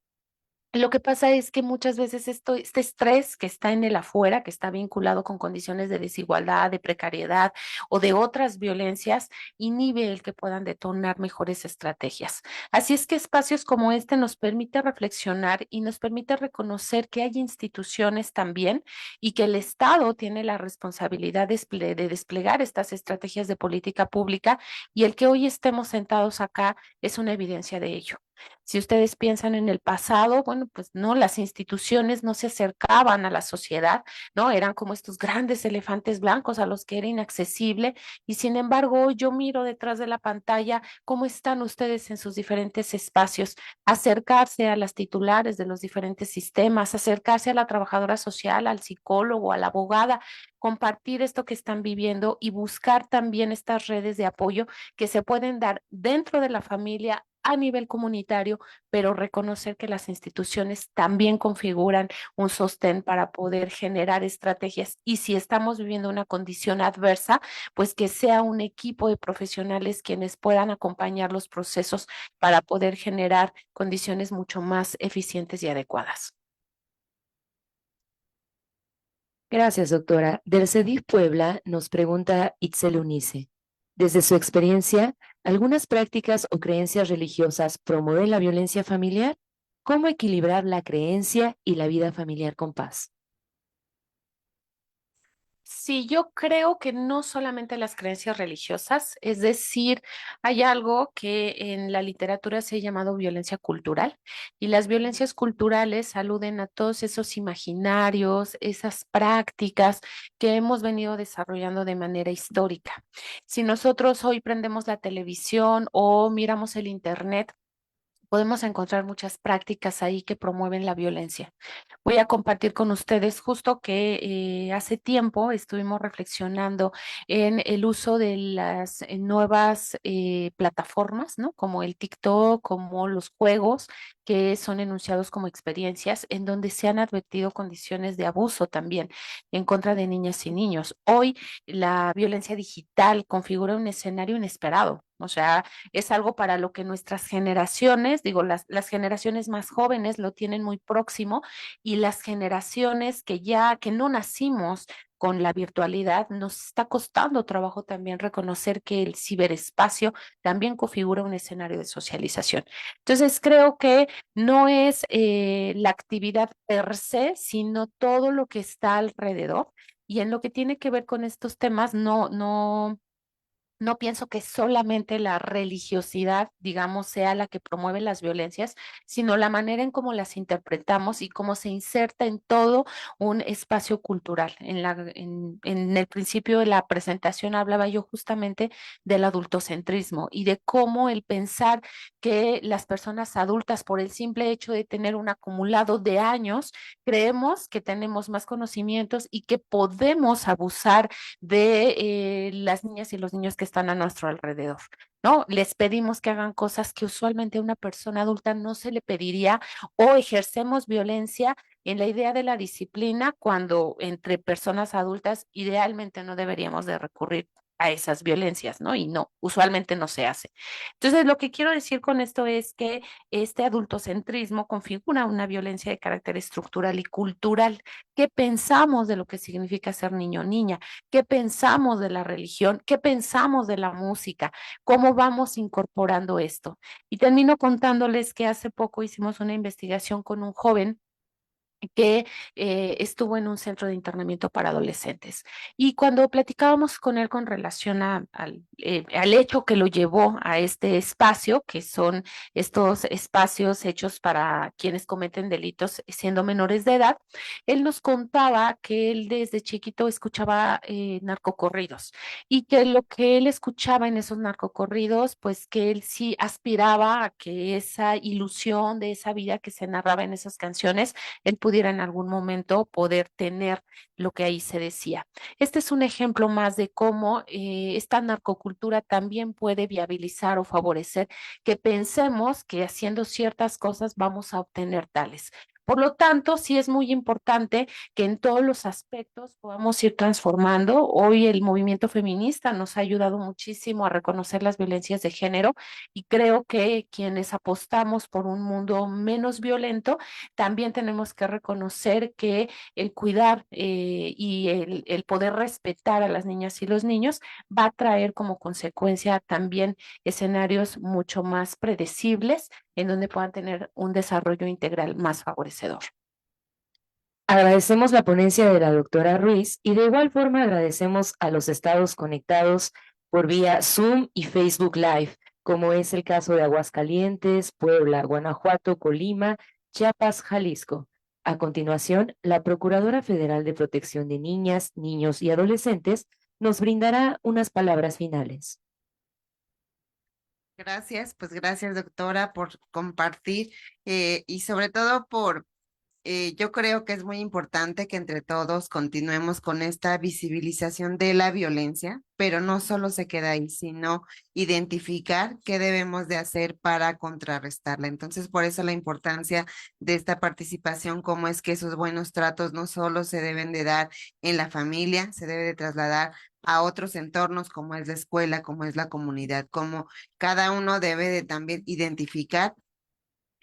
Lo que pasa es que muchas veces este estrés que está en el afuera, que está vinculado con condiciones de desigualdad, de precariedad o de otras violencias, inhibe el que puedan detonar mejores estrategias. Así es que espacios como este nos permite reflexionar y nos permite reconocer que hay instituciones también y que el Estado tiene la responsabilidad de desplegar estas estrategias de política pública y el que hoy estemos sentados acá es una evidencia de ello. Si ustedes piensan en el pasado, bueno, pues no, las instituciones no se acercaban a la sociedad, ¿no? Eran como estos grandes elefantes blancos a los que era inaccesible y sin embargo hoy yo miro detrás de la pantalla cómo están ustedes en sus diferentes espacios, acercarse a las titulares de los diferentes sistemas, acercarse a la trabajadora social, al psicólogo, a la abogada, compartir esto que están viviendo y buscar también estas redes de apoyo que se pueden dar dentro de la familia a nivel comunitario, pero reconocer que las instituciones también configuran un sostén para poder generar estrategias y si estamos viviendo una condición adversa, pues que sea un equipo de profesionales quienes puedan acompañar los procesos para poder generar condiciones mucho más eficientes y adecuadas. Gracias, doctora. Del CEDIF Puebla nos pregunta Itzel Unice. Desde su experiencia, ¿algunas prácticas o creencias religiosas promueven la violencia familiar? ¿Cómo equilibrar la creencia y la vida familiar con paz? Sí, yo creo que no solamente las creencias religiosas, es decir, hay algo que en la literatura se ha llamado violencia cultural y las violencias culturales aluden a todos esos imaginarios, esas prácticas que hemos venido desarrollando de manera histórica. Si nosotros hoy prendemos la televisión o miramos el internet, podemos encontrar muchas prácticas ahí que promueven la violencia. Voy a compartir con ustedes justo que hace tiempo estuvimos reflexionando en el uso de las nuevas plataformas, ¿no? Como el TikTok, como los juegos que son enunciados como experiencias en donde se han advertido condiciones de abuso también en contra de niñas y niños. Hoy la violencia digital configura un escenario inesperado. O sea, es algo para lo que nuestras generaciones, digo, las generaciones más jóvenes lo tienen muy próximo y las generaciones que no nacimos con la virtualidad, nos está costando trabajo también reconocer que el ciberespacio también configura un escenario de socialización. Entonces, creo que no es la actividad per se, sino todo lo que está alrededor. Y en lo que tiene que ver con estos temas, no pienso que solamente la religiosidad, digamos, sea la que promueve las violencias, sino la manera en cómo las interpretamos y cómo se inserta en todo un espacio cultural. En el principio de la presentación hablaba yo justamente del adultocentrismo y de cómo el pensar que las personas adultas, por el simple hecho de tener un acumulado de años, creemos que tenemos más conocimientos y que podemos abusar de las niñas y los niños que están a nuestro alrededor, ¿no? Les pedimos que hagan cosas que usualmente a una persona adulta no se le pediría o ejercemos violencia en la idea de la disciplina cuando entre personas adultas idealmente no deberíamos de recurrir a esas violencias, ¿no? Y no, usualmente no se hace. Entonces, lo que quiero decir con esto es que este adultocentrismo configura una violencia de carácter estructural y cultural. ¿Qué pensamos de lo que significa ser niño o niña? ¿Qué pensamos de la religión? ¿Qué pensamos de la música? ¿Cómo vamos incorporando esto? Y termino contándoles que hace poco hicimos una investigación con un joven que estuvo en un centro de internamiento para adolescentes. Y cuando platicábamos con él con relación al hecho que lo llevó a este espacio, que son estos espacios hechos para quienes cometen delitos siendo menores de edad, él nos contaba que él desde chiquito escuchaba narcocorridos y que lo que él escuchaba en esos narcocorridos, pues que él sí aspiraba a que esa ilusión de esa vida que se narraba en esas canciones, él pudiera en algún momento poder tener lo que ahí se decía. Este es un ejemplo más de cómo esta narcocultura también puede viabilizar o favorecer que pensemos que haciendo ciertas cosas vamos a obtener tales. Por lo tanto, sí es muy importante que en todos los aspectos podamos ir transformando. Hoy el movimiento feminista nos ha ayudado muchísimo a reconocer las violencias de género y creo que quienes apostamos por un mundo menos violento, también tenemos que reconocer que el cuidar y el poder respetar a las niñas y los niños va a traer como consecuencia también escenarios mucho más predecibles en donde puedan tener un desarrollo integral más favorecedor. Agradecemos la ponencia de la doctora Ruiz y de igual forma agradecemos a los estados conectados por vía Zoom y Facebook Live, como es el caso de Aguascalientes, Puebla, Guanajuato, Colima, Chiapas, Jalisco. A continuación, la Procuradora Federal de Protección de Niñas, Niños y Adolescentes nos brindará unas palabras finales. Gracias, pues gracias, doctora, por compartir y sobre todo por yo creo que es muy importante que entre todos continuemos con esta visibilización de la violencia, pero no solo se queda ahí, sino identificar qué debemos de hacer para contrarrestarla. Entonces, por eso la importancia de esta participación, cómo es que esos buenos tratos no solo se deben de dar en la familia, se debe de trasladar a otros entornos como es la escuela, como es la comunidad, como cada uno debe de también identificar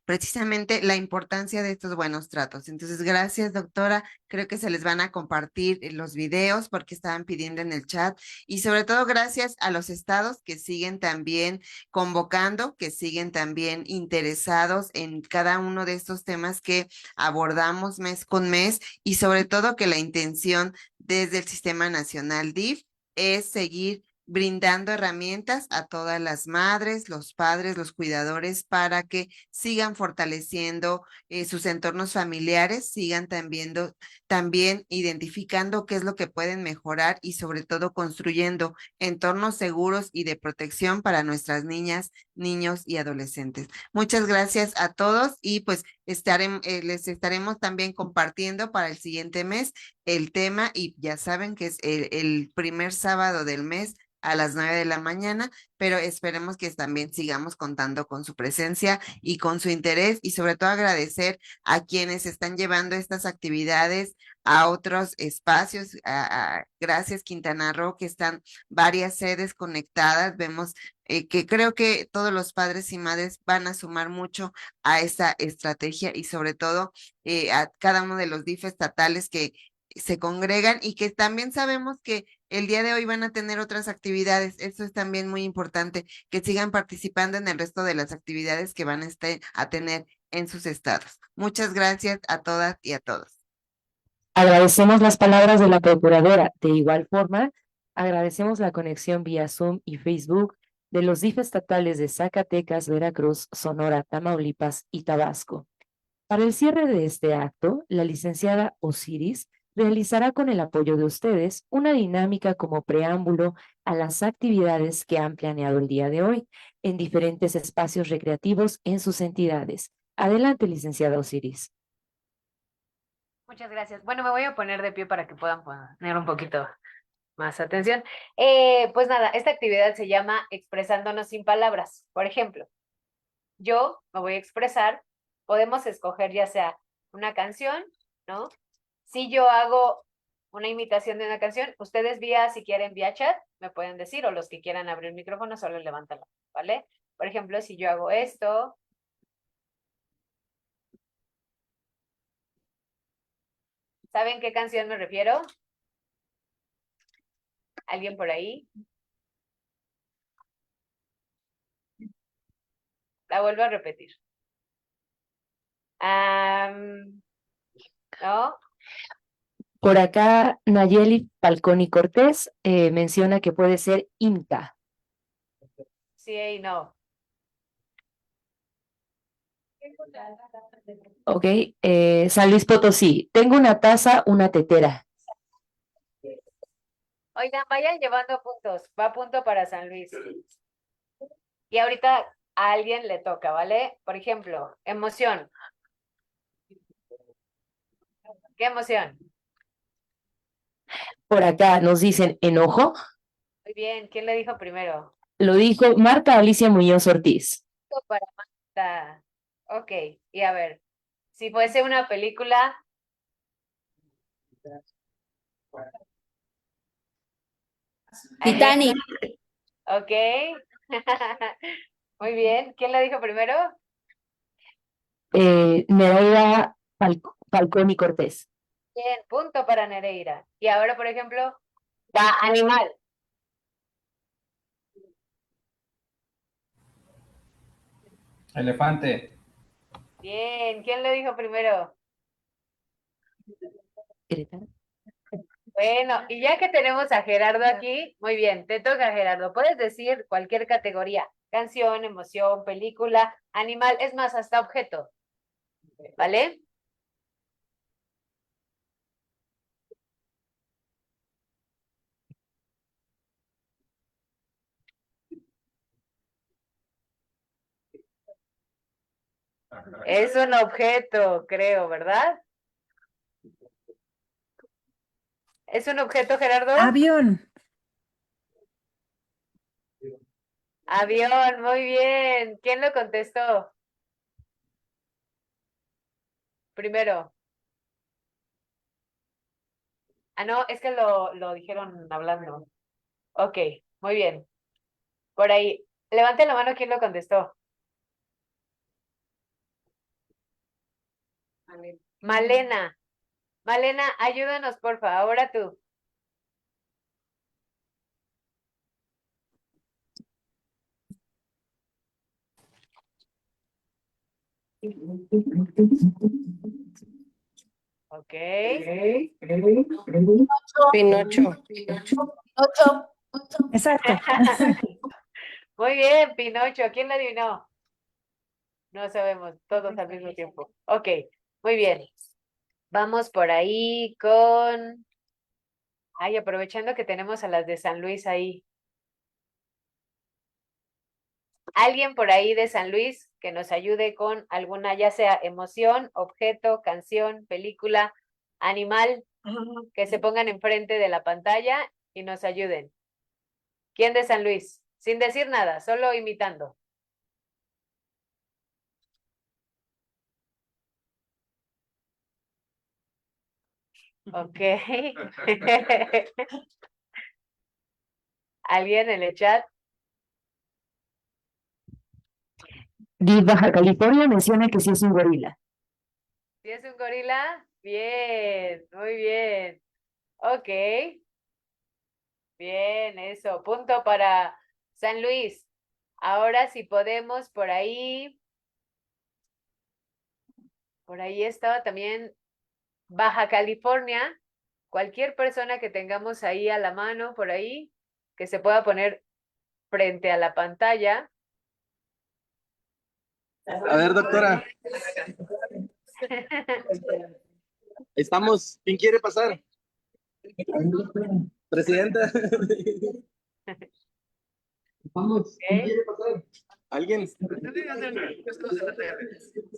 precisamente la importancia de estos buenos tratos. Entonces, gracias, doctora. Creo que se les van a compartir los videos porque estaban pidiendo en el chat y sobre todo gracias a los estados que siguen también convocando, que siguen también interesados en cada uno de estos temas que abordamos mes con mes y sobre todo que la intención desde el Sistema Nacional DIF es seguir brindando herramientas a todas las madres, los padres, los cuidadores para que sigan fortaleciendo sus entornos familiares, sigan también identificando qué es lo que pueden mejorar y sobre todo construyendo entornos seguros y de protección para nuestras niñas, niños y adolescentes. Muchas gracias a todos y pues les estaremos también compartiendo para el siguiente mes el tema y ya saben que es el primer sábado del mes a las 9 de la mañana, pero esperemos que también sigamos contando con su presencia y con su interés y sobre todo agradecer a quienes están llevando estas actividades a otros espacios. Gracias Quintana Roo, que están varias sedes conectadas. Vemos que creo que todos los padres y madres van a sumar mucho a esta estrategia y sobre todo a cada uno de los DIF estatales que se congregan y que también sabemos que el día de hoy van a tener otras actividades. Eso es también muy importante, que sigan participando en el resto de las actividades que van a tener en sus estados. Muchas gracias a todas y a todos. Agradecemos las palabras de la Procuradora. De igual forma, agradecemos la conexión vía Zoom y Facebook de los DIF estatales de Zacatecas, Veracruz, Sonora, Tamaulipas y Tabasco. Para el cierre de este acto, la licenciada Osiris realizará con el apoyo de ustedes una dinámica como preámbulo a las actividades que han planeado el día de hoy en diferentes espacios recreativos en sus entidades. Adelante, licenciada Osiris. Muchas gracias. Bueno, me voy a poner de pie para que puedan poner un poquito más atención. Pues nada, esta actividad se llama Expresándonos sin palabras. Por ejemplo, yo me voy a expresar, podemos escoger ya sea una canción, ¿no? Si yo hago una imitación de una canción, ustedes si quieren vía chat, me pueden decir, o los que quieran abrir el micrófono, solo levantan la mano, ¿vale? Por ejemplo, si yo hago esto. ¿Saben qué canción me refiero? ¿Alguien por ahí? La vuelvo a repetir. ¿No? Por acá, Nayeli Falconi Cortés menciona que puede ser INTA. Sí y no. Ok, San Luis Potosí. Tengo una taza, una tetera. Oigan, vayan llevando puntos. Va punto para San Luis. Y ahorita a alguien le toca, ¿vale? Por ejemplo, emoción. ¿Qué emoción? Por acá nos dicen enojo. Muy bien, ¿quién le dijo primero? Lo dijo Marta Alicia Muñoz Ortiz. Para Marta. Ok, y a ver, si fuese una película. Titanic. Ok. Muy bien, ¿quién le dijo primero? Nereida Falconi Cortés. Bien, punto para Nereida. Y ahora, por ejemplo, va animal. Elefante. Bien, ¿quién le dijo primero? Bueno, y ya que tenemos a Gerardo aquí, muy bien, te toca, Gerardo. Puedes decir cualquier categoría, canción, emoción, película, animal, es más, hasta objeto. ¿Vale? Es un objeto, creo, ¿verdad? ¿Es un objeto, Gerardo? Avión. Avión, muy bien. ¿Quién lo contestó? Primero. Ah, no, es que lo dijeron hablando. Ok, muy bien. Por ahí. Levante la mano, ¿quién lo contestó? Malena. Malena, ayúdanos, por favor. Ahora tú. Ok. Pinocho. Exacto. Muy bien, Pinocho. ¿Quién lo adivinó? No sabemos, todos al mismo tiempo. Ok, muy bien. Vamos por ahí con... Ay, aprovechando que tenemos a las de San Luis ahí. Alguien por ahí de San Luis que nos ayude con alguna, ya sea emoción, objeto, canción, película, animal, que se pongan enfrente de la pantalla y nos ayuden. ¿Quién de San Luis? Sin decir nada, solo imitando. Ok. ¿Alguien en el chat? DIF Baja California menciona que sí es un gorila. ¿Sí es un gorila? Bien, muy bien. Ok. Bien, eso. Punto para San Luis. Ahora si podemos por ahí estaba también Baja California. Cualquier persona que tengamos ahí a la mano, por ahí, que se pueda poner frente a la pantalla. A ver, doctora. Estamos. ¿Quién quiere pasar? Presidenta. Vamos. ¿Quién quiere pasar? ¿Alguien?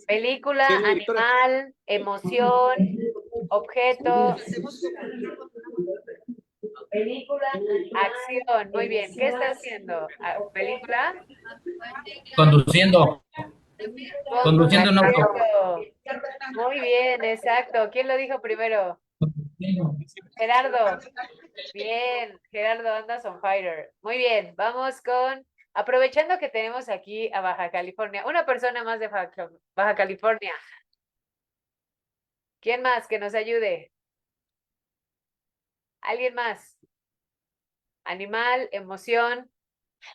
Película, Sí, doctora. animal, emoción, objeto. Película, acción. Muy bien. ¿Qué está haciendo? ¿Película? Conduciendo. Conduciendo un auto. Muy bien, exacto. ¿Quién lo dijo primero? Gerardo. Bien, Gerardo, andas on fire. Muy bien, vamos con, aprovechando que tenemos aquí a Baja California, una persona más de Baja California. ¿Quién más que nos ayude? ¿Alguien más? Animal, emoción.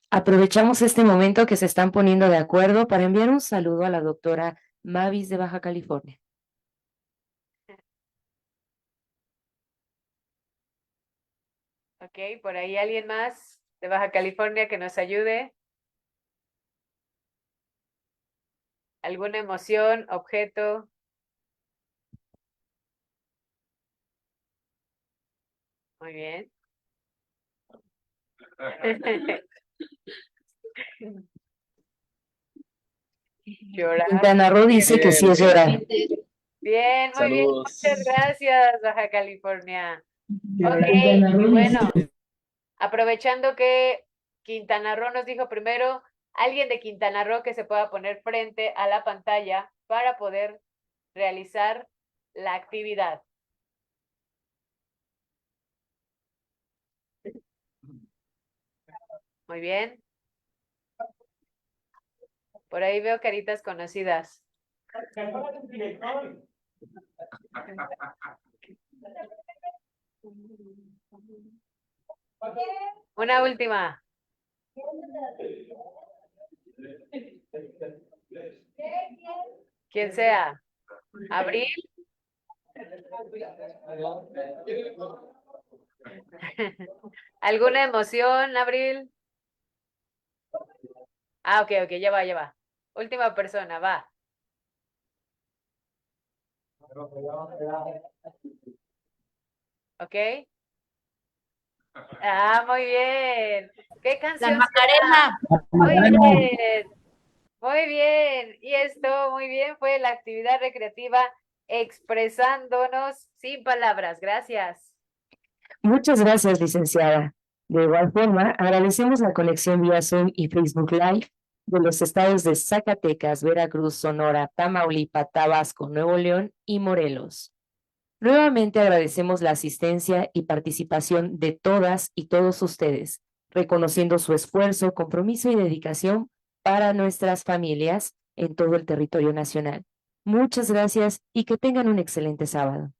Aprovechamos este momento que se están poniendo de acuerdo para enviar un saludo a la doctora Mavis de Baja California. Ok, por ahí alguien más de Baja California que nos ayude. ¿Alguna emoción, objeto? Muy bien. Llorar. Quintana Roo dice que sí es llorar. Bien, muy bien. Saludos. Muchas gracias, Baja California. Ok, Quintana Roo bueno, dice- aprovechando que Quintana Roo nos dijo primero, alguien de Quintana Roo que se pueda poner frente a la pantalla para poder realizar la actividad. Muy bien. Por ahí veo caritas conocidas. Una última. Quien sea. Abril. ¿Alguna emoción, Abril? Ah, ok, ya va. Última persona, va. ¿Ok? Ah, muy bien. ¿Qué canción Macarena. será? Muy bien. Y esto, muy bien, fue la actividad recreativa expresándonos sin palabras. Gracias. Muchas gracias, licenciada. De igual forma, agradecemos la conexión vía Zoom y Facebook Live de los estados de Zacatecas, Veracruz, Sonora, Tamaulipas, Tabasco, Nuevo León y Morelos. Nuevamente agradecemos la asistencia y participación de todas y todos ustedes, reconociendo su esfuerzo, compromiso y dedicación para nuestras familias en todo el territorio nacional. Muchas gracias y que tengan un excelente sábado.